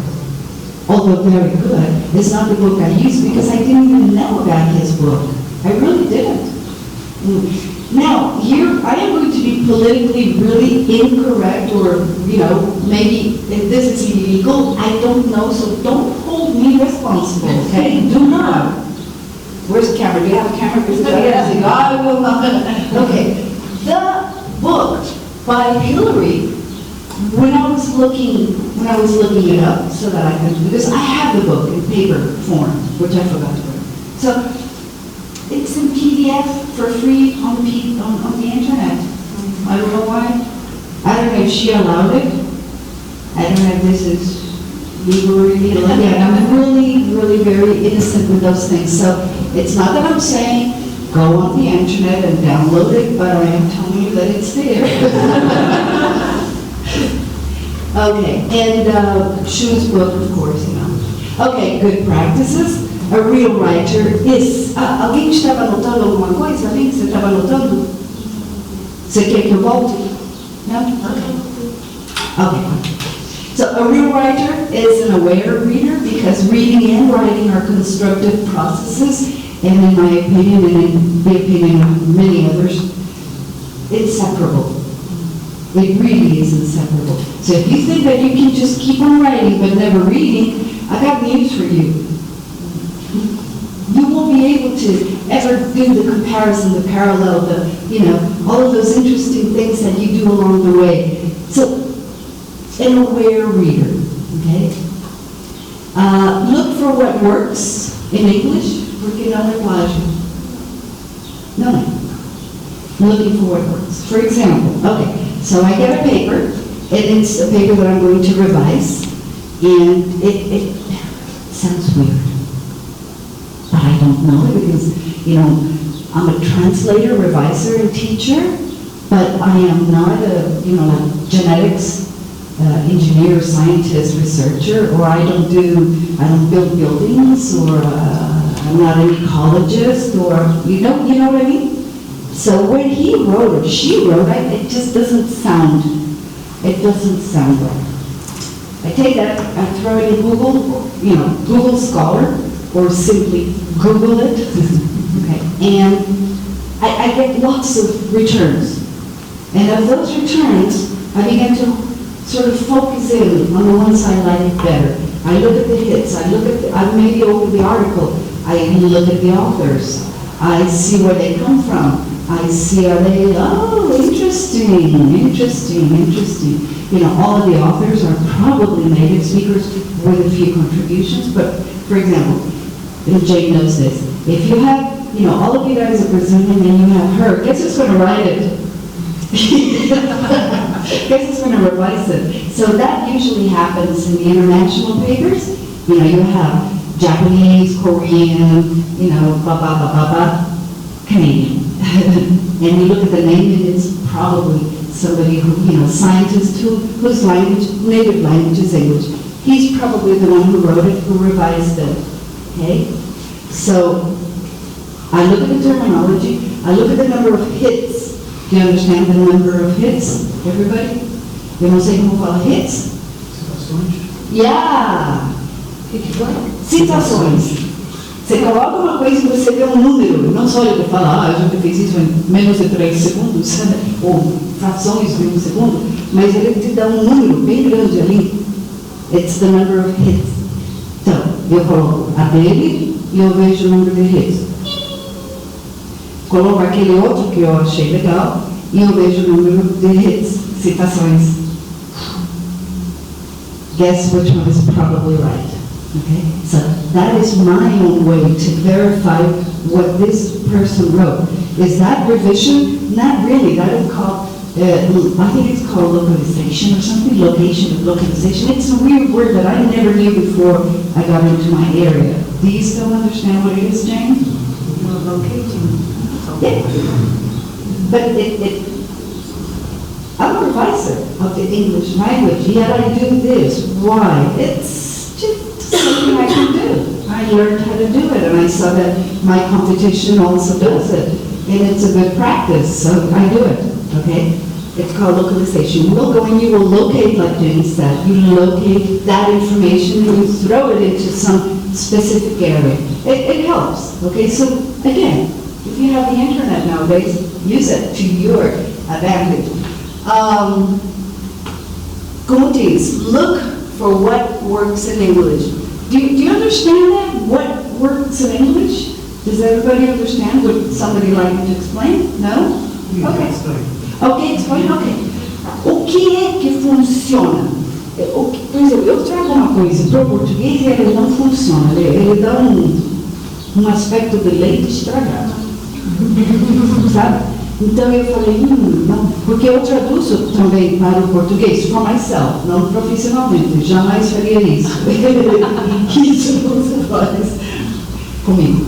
[SPEAKER 1] although very good, is not the book I used because I didn't even know about his book. I really didn't. Now, here, I am going to be politically really incorrect or, maybe this is illegal. I don't know, so don't hold me responsible, okay? Do not. Where's the camera? Do you have a camera? Yes. I will not. Okay. The book by Hilary, when I was looking it up so that I could, because I have the book in paper form, which I forgot to write. So it's in PDF for free on the internet. I don't know why. I don't know if she allowed it. I don't know if this is legal or illegal. Again, I'm really, really very innocent with those things. So it's not that I'm saying go on the internet and download it, but I am telling you that it's there. Okay, and Shu's book, of course, Okay, good practices. A real writer is... alguém estava anotando alguma coisa ali? Você estava anotando? Você quer que eu volte? No? Okay. So a real writer is an aware reader because reading and writing are constructive processes, and in my opinion, and in the opinion of many others, inseparable. It really is inseparable. So if you think that you can just keep on writing but never reading, I got news for you. You won't be able to ever do the comparison, the parallel, all of those interesting things that you do along the way. So, an aware reader, okay? Look for what works in English, porque não é plágio. Não é. Looking for what works. For example, okay, so I get a paper, and it's a paper that I'm going to revise, and it sounds weird. don't know because, I'm a translator, reviser, and teacher, but I am not a, genetics engineer, scientist, researcher, or I don't build buildings, or I'm not an ecologist, or, you know what I mean? So when he wrote or she wrote, it just doesn't sound right. I take that, I throw it in Google, Google Scholar, or simply Google it, okay, and I get lots of returns. And of those returns, I began to sort of focus in on the ones I like better. I look at the hits, I maybe open the article, I look at the authors, I see where they come from, I see are they, interesting. All of the authors are probably native speakers with a few contributions, but for example, and Jane knows this, if you have, all of you guys are presuming and you have her, guess who's going to write it? Guess who's going to revise it? So that usually happens in the international papers. You have Japanese, Korean, Canadian. And you look at the name and it's probably somebody who, scientist whose native language is English. He's probably the one who wrote it, who revised it, okay? So I look at the terminology, I look at the number of hits. Do you understand the number of hits, everybody? Eu não sei como fala hits? Yeah! Citações. Você coloca uma coisa e você vê um número, não só ele fala, a gente fez isso em menos de 3 segundos, ou frações de 1 segundo, mas ele te dá um número bem grande ali. It's the number of hits. Então, eu coloco a dele e eu vejo o número de hits. Coloco aquele outro que eu achei legal e eu vejo o número de hits, citações. Guess which one is probably right. Okay, so that is my own way to verify what this person wrote. Is that revision? Not really. That is called, I think it's called localization or something. Localization. It's a weird word that I never knew before I got into my area. Do you still understand what it is, Jane?
[SPEAKER 3] Locating.
[SPEAKER 1] Yeah. But I'm a reviser of the English language, yet I do this. Why? It's just something I can do. I learned how to do it, and I saw that my competition also does it. And it's a good practice, so I do it, okay? It's called localization. You will go and you will locate, like Jenny said, you locate that information and you throw it into some specific area. It helps, okay? So again, if you have the internet nowadays, use it to your advantage. Como diz, look for what works in English. Do you understand that? What works in English? Does everybody understand? Would somebody like to explain? No? Okay. Okay, explain, okay. O que é que funciona? Por exemplo, eu trago uma coisa para o português e ele não funciona. Ele dá um aspecto de leite estragado. Sabe? Então eu falei, não, porque eu traduzo também para o português, for myself, não profissionalmente, jamais faria isso. Isso não se faz comigo.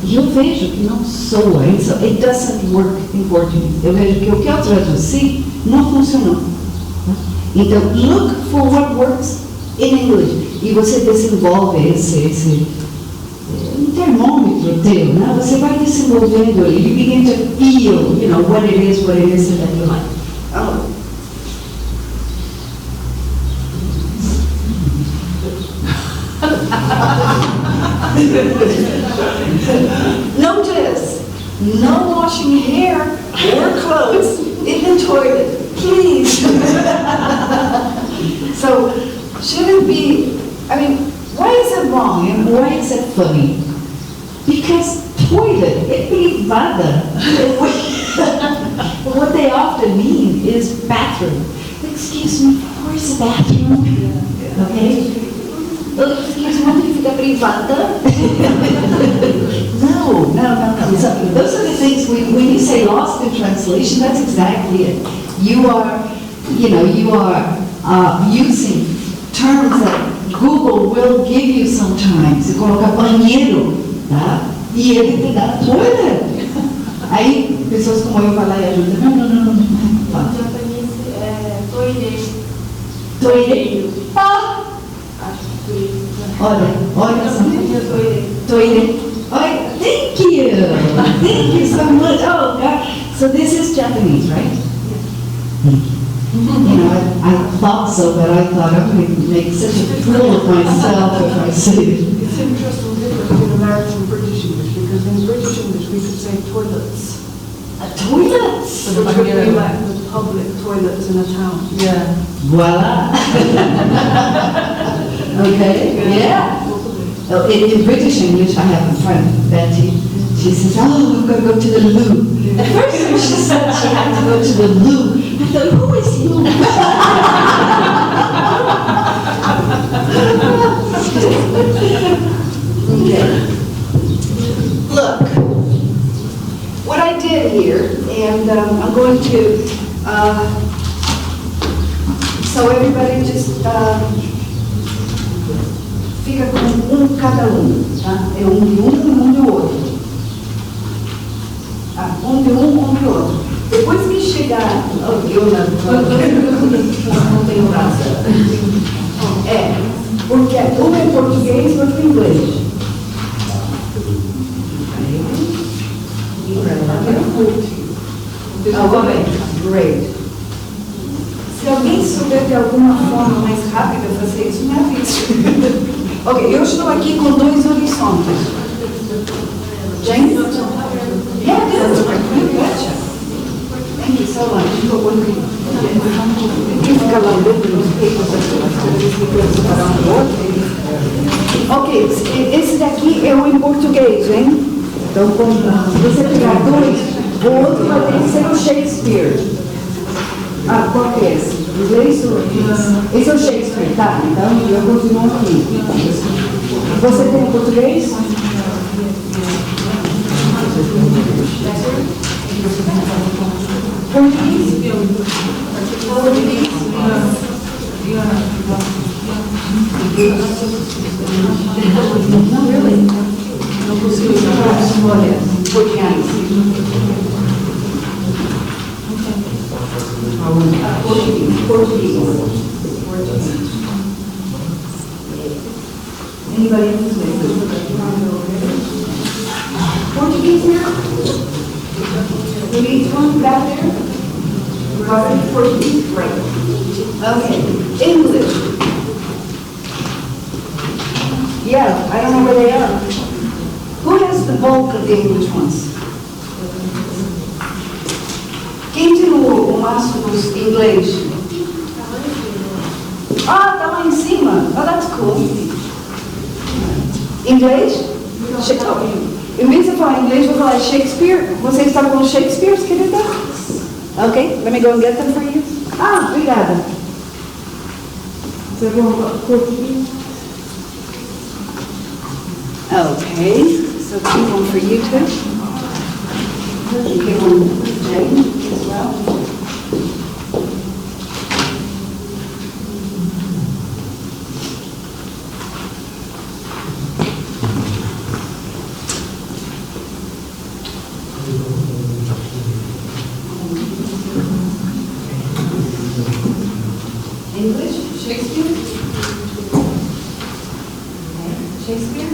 [SPEAKER 1] E eu vejo que não soa, it doesn't work in português. Eu vejo que o que eu traduzi não funcionou. Então, look for what works in English. E você desenvolve esse termômetro teu, né? Você vai desenvolvendo ele. You begin to feel, what it is that you like. Notice, no washing hair or clothes in the toilet, please. So, shouldn't be, why is it wrong and why is it funny? Because toilet, privada. What they often mean is bathroom. Excuse me, where's the bathroom? Okay? Excuse me, onde fica privada? No. So those are the things, when you say lost in translation, that's exactly it. You are using terms that Google will give you sometimes. Você coloca banheiro, tá? E ele te dá toilet. Aí, pessoas como eu falam e ajudam. Não. Fala.
[SPEAKER 3] Japonês é toire.
[SPEAKER 1] Toire. Ah!
[SPEAKER 3] Acho que
[SPEAKER 1] Olha só.
[SPEAKER 3] toire.
[SPEAKER 1] Toire. Olha, thank you so much. Oh, God. So this is Japanese, right? You know, I thought so, but I thought I'm going to make such a fool of myself if I say it.
[SPEAKER 6] It's interesting difference between American and British English, because in British English we could say toilets,
[SPEAKER 1] Toilets.
[SPEAKER 6] which would be like the public toilets in a town.
[SPEAKER 2] Yeah.
[SPEAKER 1] Voila. Okay, yeah. Oh, in British English, I have a friend, Betty. She says, oh, we've got to go to the loo. At first, when she said she had to go to the loo, I thought, who is loo? Okay. Look, what I did here, and I'm going to, so everybody just fica com cada tá? É de um de outro. Ah, de de outro. Depois que chegar, eu não tenho graça. É, porque uma é português e outra é inglês. Great. Se alguém souber de alguma forma mais rápida fazer isso, me avise. Ok, eu estou aqui com dois horizontes. James? Yeah, good. Gotcha. Thank you so much. Quem fica lá dentro nos Ok, esse daqui é o em português, hein? Então, quando você pegar dois, o outro vai ter que ser o Shakespeare. Ah, qual que é esse? Inglês ou esse é o Shakespeare, tá? Então eu continuo aqui. Você tem português? Não, really. Não consigo olha, português. Português. Anybody else? Portuguese now? We need one back there? Robert, Portuguese? Great. Okay. English. Yeah, I don't know where they are. Who has the bulk of the English ones? Quem tirou o maço dos inglês? Ah, tá lá em cima. Oh, that's cool. Inglês? Em vez de falar inglês, vou falar Shakespeare. Você está com Shakespeare, querida? Ok, let me go and get them for you. Ah, obrigada. Você vai português? Okay, so keep one for you too. Keep one for Jane as well. English, Shakespeare? Shakespeare?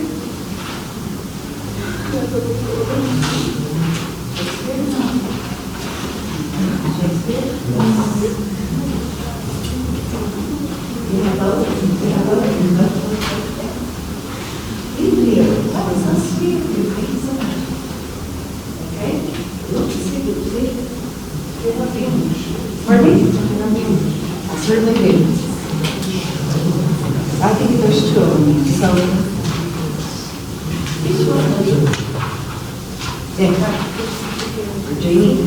[SPEAKER 1] Certainly do. I think there's two of them, so. Yeah. Janie.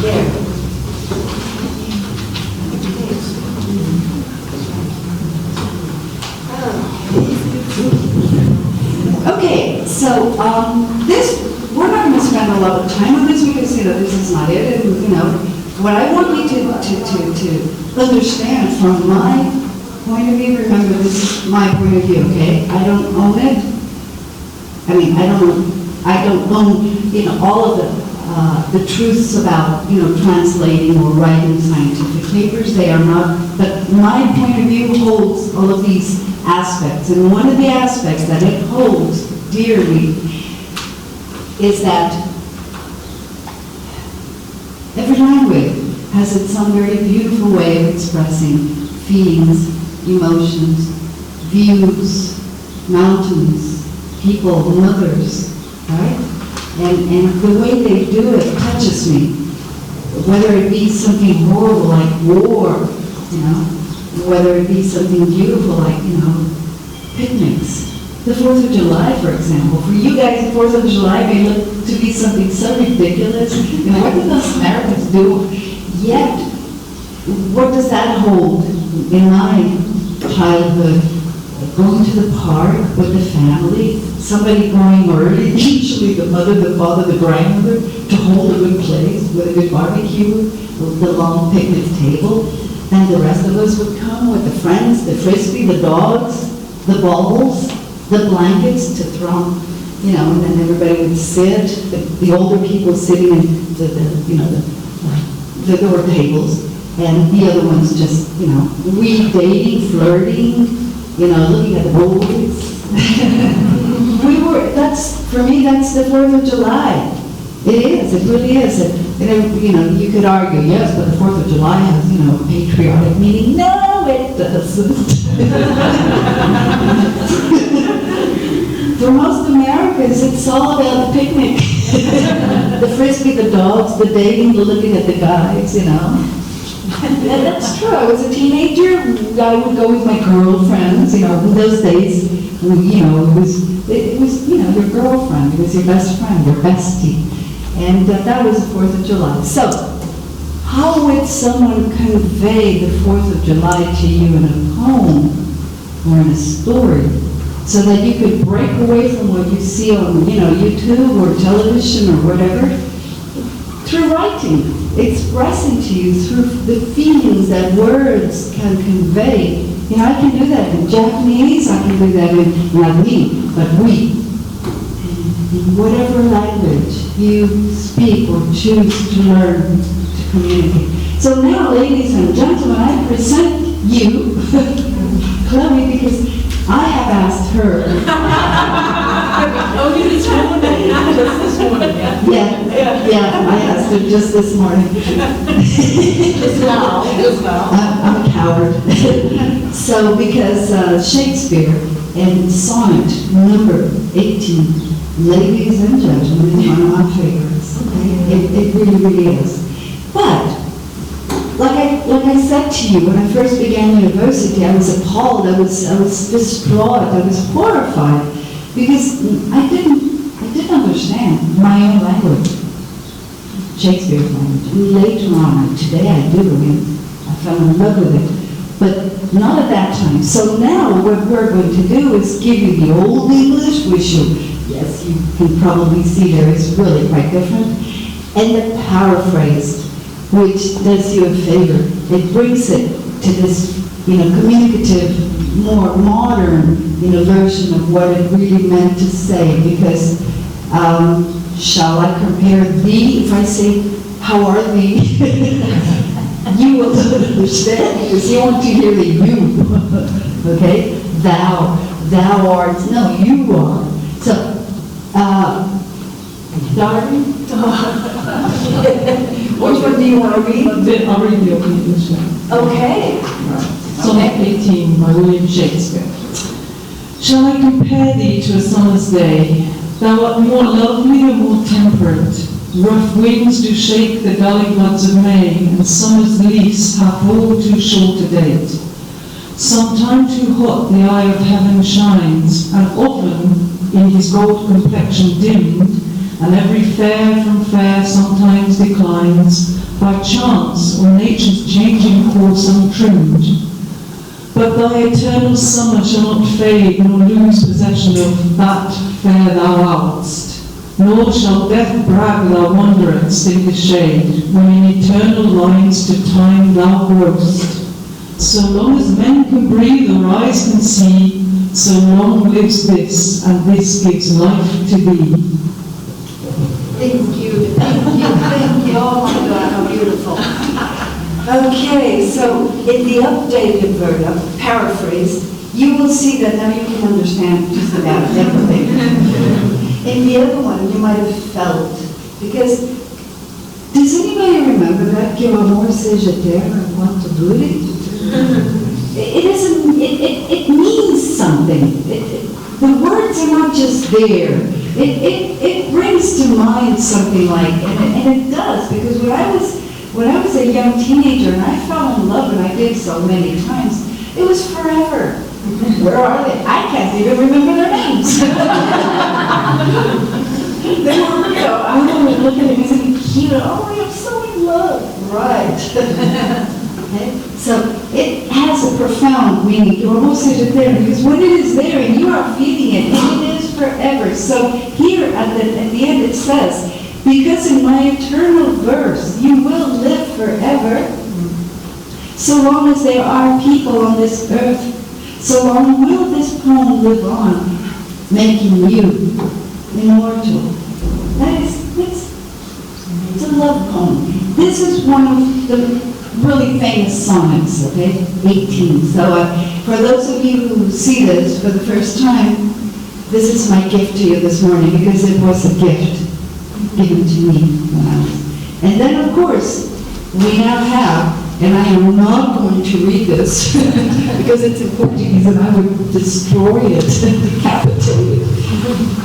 [SPEAKER 1] There. Okay, so this, we're not going to spend a lot of time on this because, this is not it. And, what I want you to understand from my point of view, remember this is my point of view, okay? I don't own it. I mean, I don't own, all of the truths about, translating or writing scientific papers. They are not, but my point of view holds all of these aspects. And one of the aspects that it holds dearly is that every language has its own very beautiful way of expressing feelings, emotions, views, mountains, people, mothers, right? And the way they do it touches me. Whether it be something horrible like war, whether it be something beautiful like, picnics. The 4th of July, for example. For you guys, the 4th of July may look to be something so ridiculous. What do those Americans do? Yet, what does that hold in my childhood? Going to the park with the family, somebody going early, usually the mother, the father, the grandmother, to hold a good place with a good barbecue, with the long picnic table. And the rest of us would come with the friends, the frisbee, the dogs, the balls, the blankets to throw, and then everybody would sit, the older people sitting in the door tables, and the other ones just, we dating, flirting, looking at the boys. For me, that's the 4th of July. It really is. And, you could argue, yes, but the 4th of July has, patriotic meaning. No, it doesn't. For most Americans, it's all about the picnic. The frisbee, the dogs, the dating, the looking at the guys, And that's true. I was a teenager. I would go with my girlfriends. In those days, it was your girlfriend. It was your best friend, your bestie, and that was the 4th of July. So, how would someone convey the 4th of July to you in a poem or in a story, so that you could break away from what you see on, YouTube or television or whatever, through writing, expressing to you through the feelings that words can convey. I can do that in Japanese, I can do that in, not me, but we. In whatever language you speak or choose to learn to communicate. So now, ladies and gentlemen, I present you, Chloe, because I have asked her.
[SPEAKER 3] Oh, this morning, just this morning,
[SPEAKER 1] Yeah, I asked her just this morning.
[SPEAKER 3] Just now.
[SPEAKER 1] I'm a coward. So, because Shakespeare in sonnet number 18, ladies and gentlemen, is one of my favorites. It really is. But, like I said to you, when I first began university, I was appalled, I was distraught, I was horrified, because I didn't understand my own language, Shakespeare's language. And later on, today I do, and I fell in love with it, but not at that time. So now what we're going to do is give you the Old English, which yes, you can probably see there is really quite different, and the paraphrased, which does you a favor. It brings it to this, communicative, more modern, version of what it really meant to say. Because, shall I compare thee? If I say, how are thee? You will understand, because you want to hear the you. Okay? Thou art, no, you are. So, darling? Which one do you want to read?
[SPEAKER 2] I'll read the Old English one.
[SPEAKER 1] Okay.
[SPEAKER 2] Sonnet 18 by William Shakespeare. Shall I compare thee to a summer's day? Thou art more lovely and more temperate. Rough winds do shake the gully buds of May, and summer's lease hath all too short a date. Sometime too hot the eye of heaven shines, and often in his gold complexion dimmed, and every fair from fair sometimes declines, by chance or nature's changing course untrimmed. But thy eternal summer shall not fade, nor lose possession of that fair thou art. Nor shall death brag thou wanderest in his shade, when in eternal lines to time thou growest. So long as men can breathe or eyes can see, so long lives this, and this gives life to thee.
[SPEAKER 1] Thank you, thank you, thank you. Oh my God, how beautiful. Okay, so in the updated version, paraphrase, you will see that now you can understand just about everything. In the other one, you might have felt, because does anybody remember that? Que o amor seja eterno enquanto dure? It isn't. It means something. The words are not just there. It brings to mind something like, and it does, because when I was a young teenager and I fell in love, and I did so many times, it was forever. Where are they? I can't even remember their names. They were, I remember looking at me and cute. Oh, I'm so in love. Right. Okay? So it has a profound meaning. You're almost there, because when it is there and you are feeling it, and it is forever. So here at the end it says, because in my eternal verse you will live forever, so long as there are people on this earth, so long will this poem live on, making you immortal. It's a love poem. This is one of the really famous sonnets, okay? 18. So for those of you who see this for the first time, this is my gift to you this morning, because it was a gift given to me when I was. And then, of course, we now have, and I am not going to read this because it's in Portuguese and I would destroy it, decapitate it.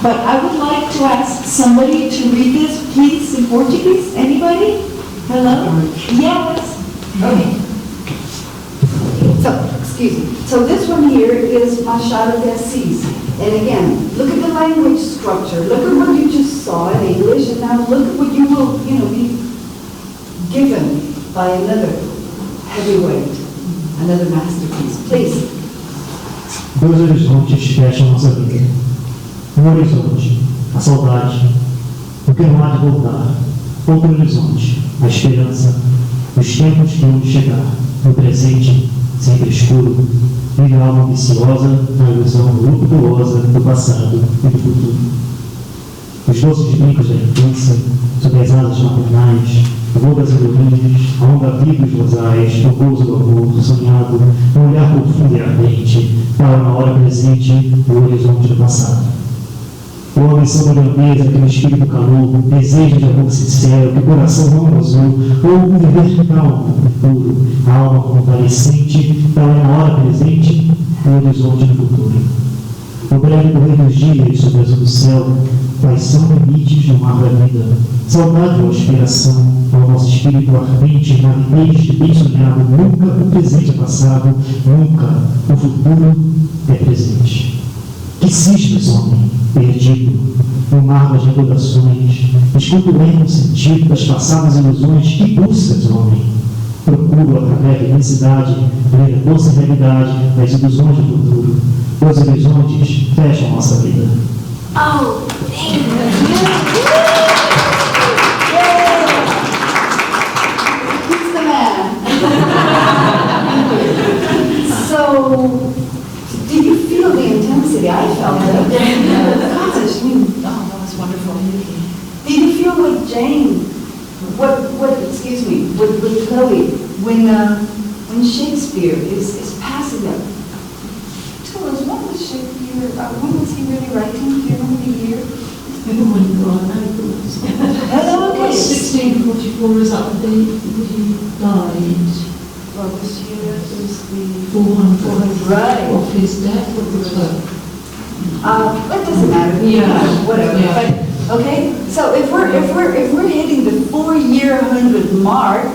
[SPEAKER 1] But I would like to ask somebody to read this, please, in Portuguese. Anybody? Hello? Yes. Okay. So, excuse me. So this one here is Machado de Assis. And again, look at the language structure. Look at what you just saw in English, and now look at what you will, be given by another heavyweight, another masterpiece. Please.
[SPEAKER 5] Dois horizontes fecham nossa vida. Horizonte, a saudade, o que não há de voltar. Outro horizonte, a esperança, os tempos que hão de chegar. No presente, sempre escuro, vive a alma ambiciosa na ilusão luxuosa do passado e do futuro. Os doces brincos da infância, sob as asas maternais, bobas andorinhas, a onda viva dos rosais, o pouso do amor sonhado, um olhar profundo e ardente, para na hora presente o horizonte do passado. Ou a missão da grandeza que no espírito calor, desejo de amor sincero, que o coração não ousou, ou um viver calmo e puro, a alma convalescente, para na hora presente o horizonte do futuro. O breve correr dos dias sobre o azul do céu, quais são limites do mar da vida? Saudade ou aspiração, ao nosso espírito ardente, navideiro de bem sonhado, nunca o presente é passado, nunca o futuro é presente. Que cismas, homem, perdido, no mar das recordações, escuta o ermo sentido das passadas ilusões, que buscas, homem? Procuro, através da imensidade, ler a doce realidade das ilusões do futuro. Os horizontes fecham nossa vida.
[SPEAKER 1] Oh, thank you. Who's the man? So, did you feel the intensity? I felt it. Gosh, that was wonderful. Did you feel with Jane, with Chloe, when Shakespeare is passing them? Tell us, what was Shakespeare, when was he really writing? Do you remember the year?
[SPEAKER 2] Oh my God, I don't
[SPEAKER 1] Hello, okay.
[SPEAKER 2] 1644 is that the day he died.
[SPEAKER 1] Well, this year is the
[SPEAKER 2] 400
[SPEAKER 1] right
[SPEAKER 2] of his death of the club.
[SPEAKER 1] It doesn't matter.
[SPEAKER 2] Yeah.
[SPEAKER 1] Whatever.
[SPEAKER 2] Yeah.
[SPEAKER 1] But, okay. So if we're hitting the 4-year 100 mark,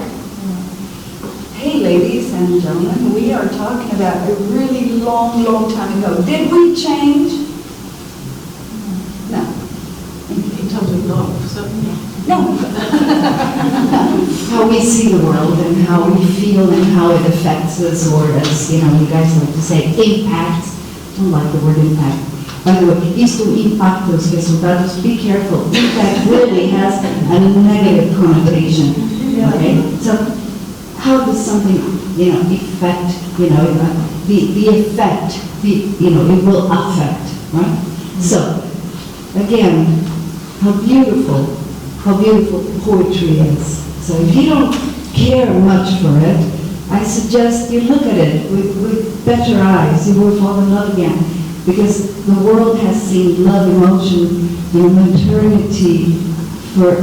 [SPEAKER 1] hey, ladies and gentlemen, we are talking about a really long, long time ago. Did we change? No.
[SPEAKER 6] In terms of love, certainly.
[SPEAKER 1] No. How we we see the world and how we feel and how it affects us, or as, you guys like to say, impacts. I don't like the word impact. By the way, isto impacta os resultados. Be careful. Impact really has a negative connotation. Okay? So, how does something, affect, the effect, it will affect, right? So, again, how beautiful poetry is. So if you don't care much for it, I suggest you look at it with better eyes. You will fall in love again. Because the world has seen love, emotion, maternity for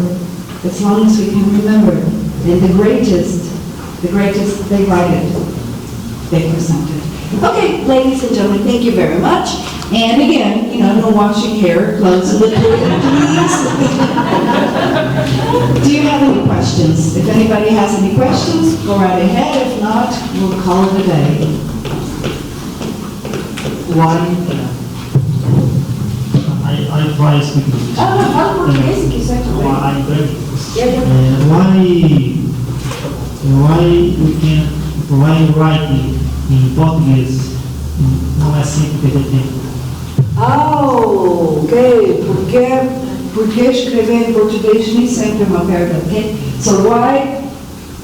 [SPEAKER 1] as long as we can remember. And the greatest, they write it. They present it. Okay, ladies and gentlemen, thank you very much. And again, no washing hair, clothes in the toilet, please. Do you have any questions? If anybody has any questions, go right ahead. If not, we'll call it a day. Why?
[SPEAKER 5] I try speaking English.
[SPEAKER 1] Fala português, se quiser também.
[SPEAKER 5] I learn. Why writing in Portuguese não é sempre perder tempo?
[SPEAKER 1] Oh, ok. Porque escrever em português nem sempre é uma perda, okay? So why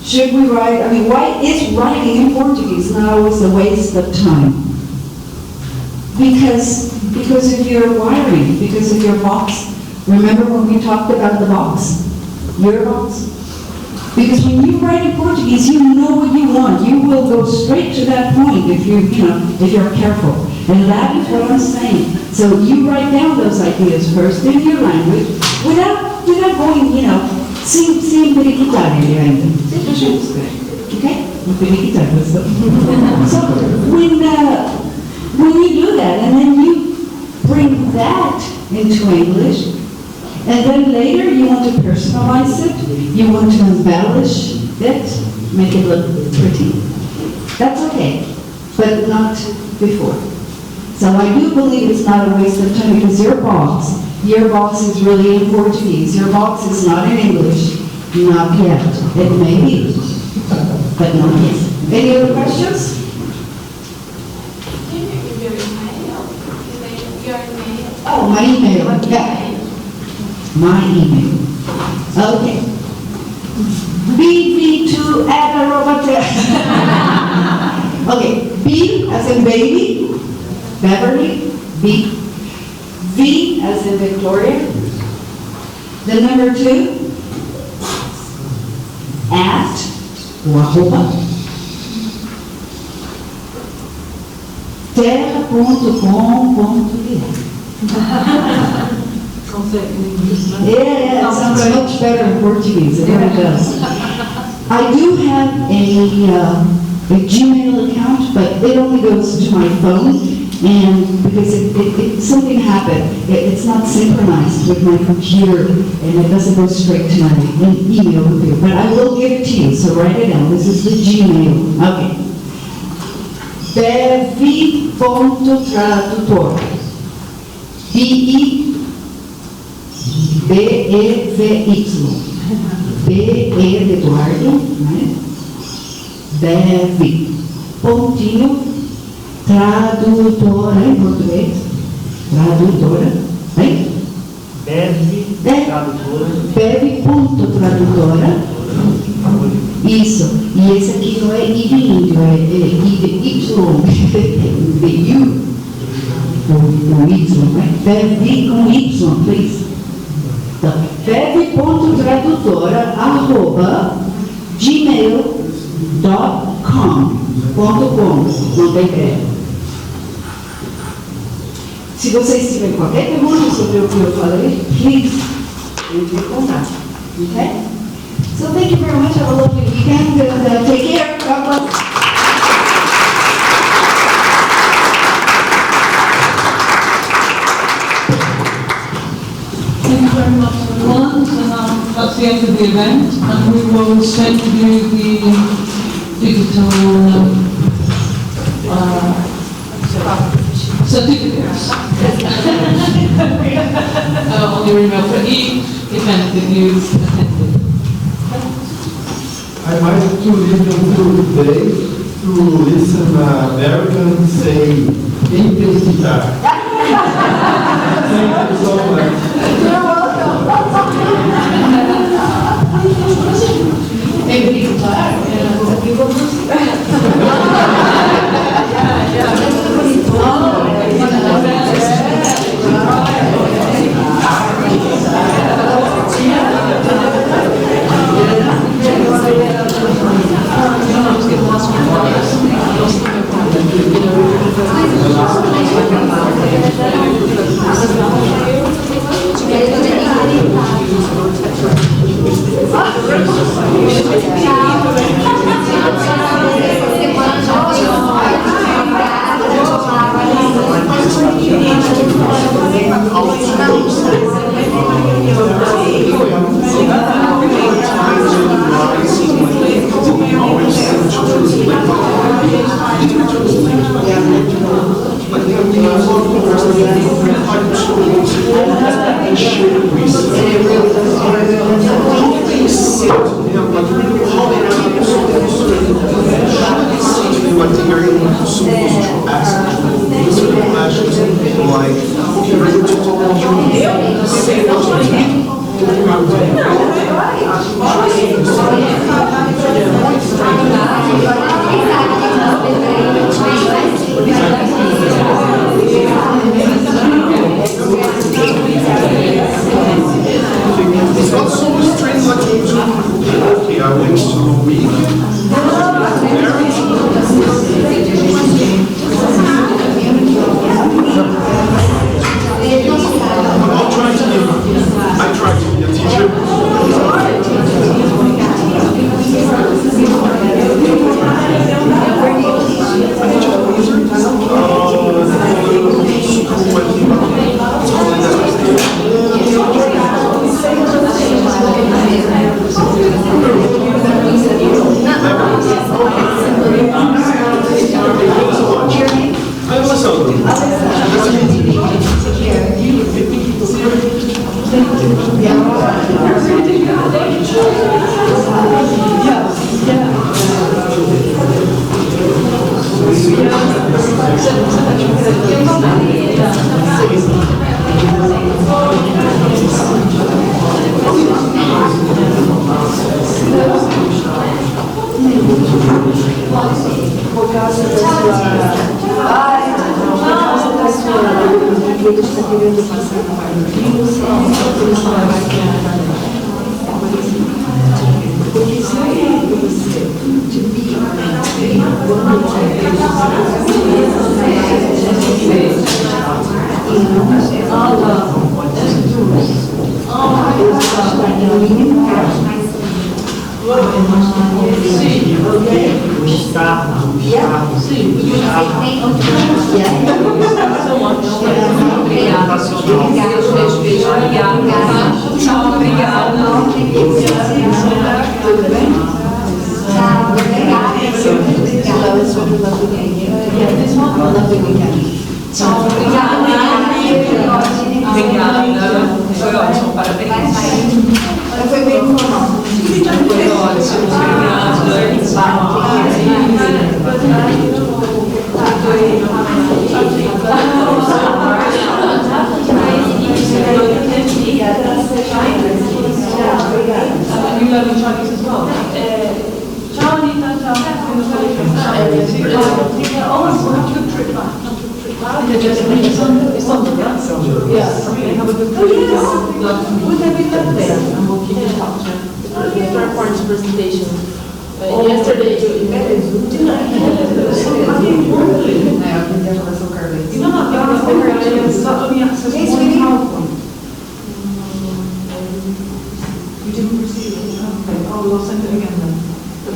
[SPEAKER 1] should we write, why is writing in Portuguese not always a waste of time? Because of your wiring, because of your box. Remember when we talked about the box? Your box? Because when you write in Portuguese, you know what you want. You will go straight to that point if you're careful. And that is what I'm saying. So you write down those ideas first in your language without going, sem periquitar ele ainda. Okay? So when you do that, and then you bring that into English, and then later you want to personalize it, you want to embellish it, make it look pretty. That's okay, but not before. So I do believe it's not a waste of time because your box is really in Portuguese. Your box is not in English, not yet. It may be, but not yet. Any other questions? Oh, my email. Yeah. My email. Okay. BV2 Okay. B as in baby. Beverly. B. V as in Victoria. The number 2. At or arroba. terra.com.br. Yeah, it sounds much better in Portuguese. It really does. I do have a Gmail account, but it only goes to my phone, and because something happened, it's not synchronized with my computer, and it doesn't go straight to my email with you. But I will give it to you, so write it down. This is the Gmail. Okay. Bevi.tradutor. B-I-B-E-V-Y. B-E de Eduardo, né? Bevi. Pontinho. Tradutora em português. Tradutora. Hein?
[SPEAKER 5] Tradutora.
[SPEAKER 1] Bevi.tradutora. Isso. E esse aqui não é I de índio, é I de Y. De U. Com Y, né? Bevi com Y, please. Então, bevi.tradutora@gmail.com. Não tem crédito. Se vocês tiverem qualquer pergunta sobre o que eu falei, please, entre em contato. Okay? So thank you very much. Have a lovely weekend and take care. God bless.
[SPEAKER 2] Thank you very much, everyone. So now that's the end of the event, and we will send you the digital certificates on your email for each event that you've attended.
[SPEAKER 4] I mais to listen today to listen Americans say intensitar. Thank you so much.
[SPEAKER 1] Maybe you can try,
[SPEAKER 7] It's not so strange like okay, I went to a week. I try to be a teacher.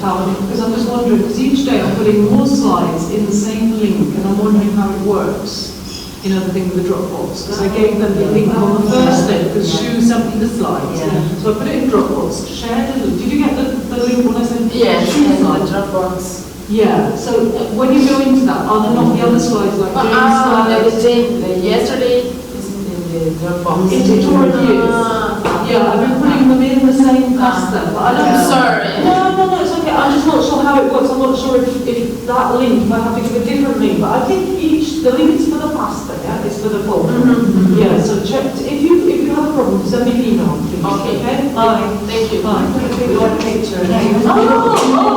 [SPEAKER 2] Because I'm just wondering, because each day I'm putting more slides in the same link, and I'm wondering how it works. You know, the thing with the Dropbox. Because I gave them the link on the first day, because Shu sent me the slides. So I put it in Dropbox, shared the link. Did you get the link when I sent it?
[SPEAKER 8] Yes, the Dropbox.
[SPEAKER 2] Yeah, so when you go into that, are there not the other slides like
[SPEAKER 8] Yesterday is in the Dropbox.
[SPEAKER 2] in tutorial views? Yeah, I've been putting them in the same pasta. But I don't
[SPEAKER 8] I'm sorry.
[SPEAKER 2] No, it's okay.
[SPEAKER 3] Okay, I'm just not sure how it works. I'm not sure if that link might have to give a different link, but I think the link is for the pasta, yeah, it's for the folder. Yeah, so check, if you have a problem, send me an email, please.
[SPEAKER 8] Okay.
[SPEAKER 3] Okay? Bye.
[SPEAKER 8] Thank you.
[SPEAKER 3] Bye.
[SPEAKER 8] You want a picture?
[SPEAKER 3] Oh,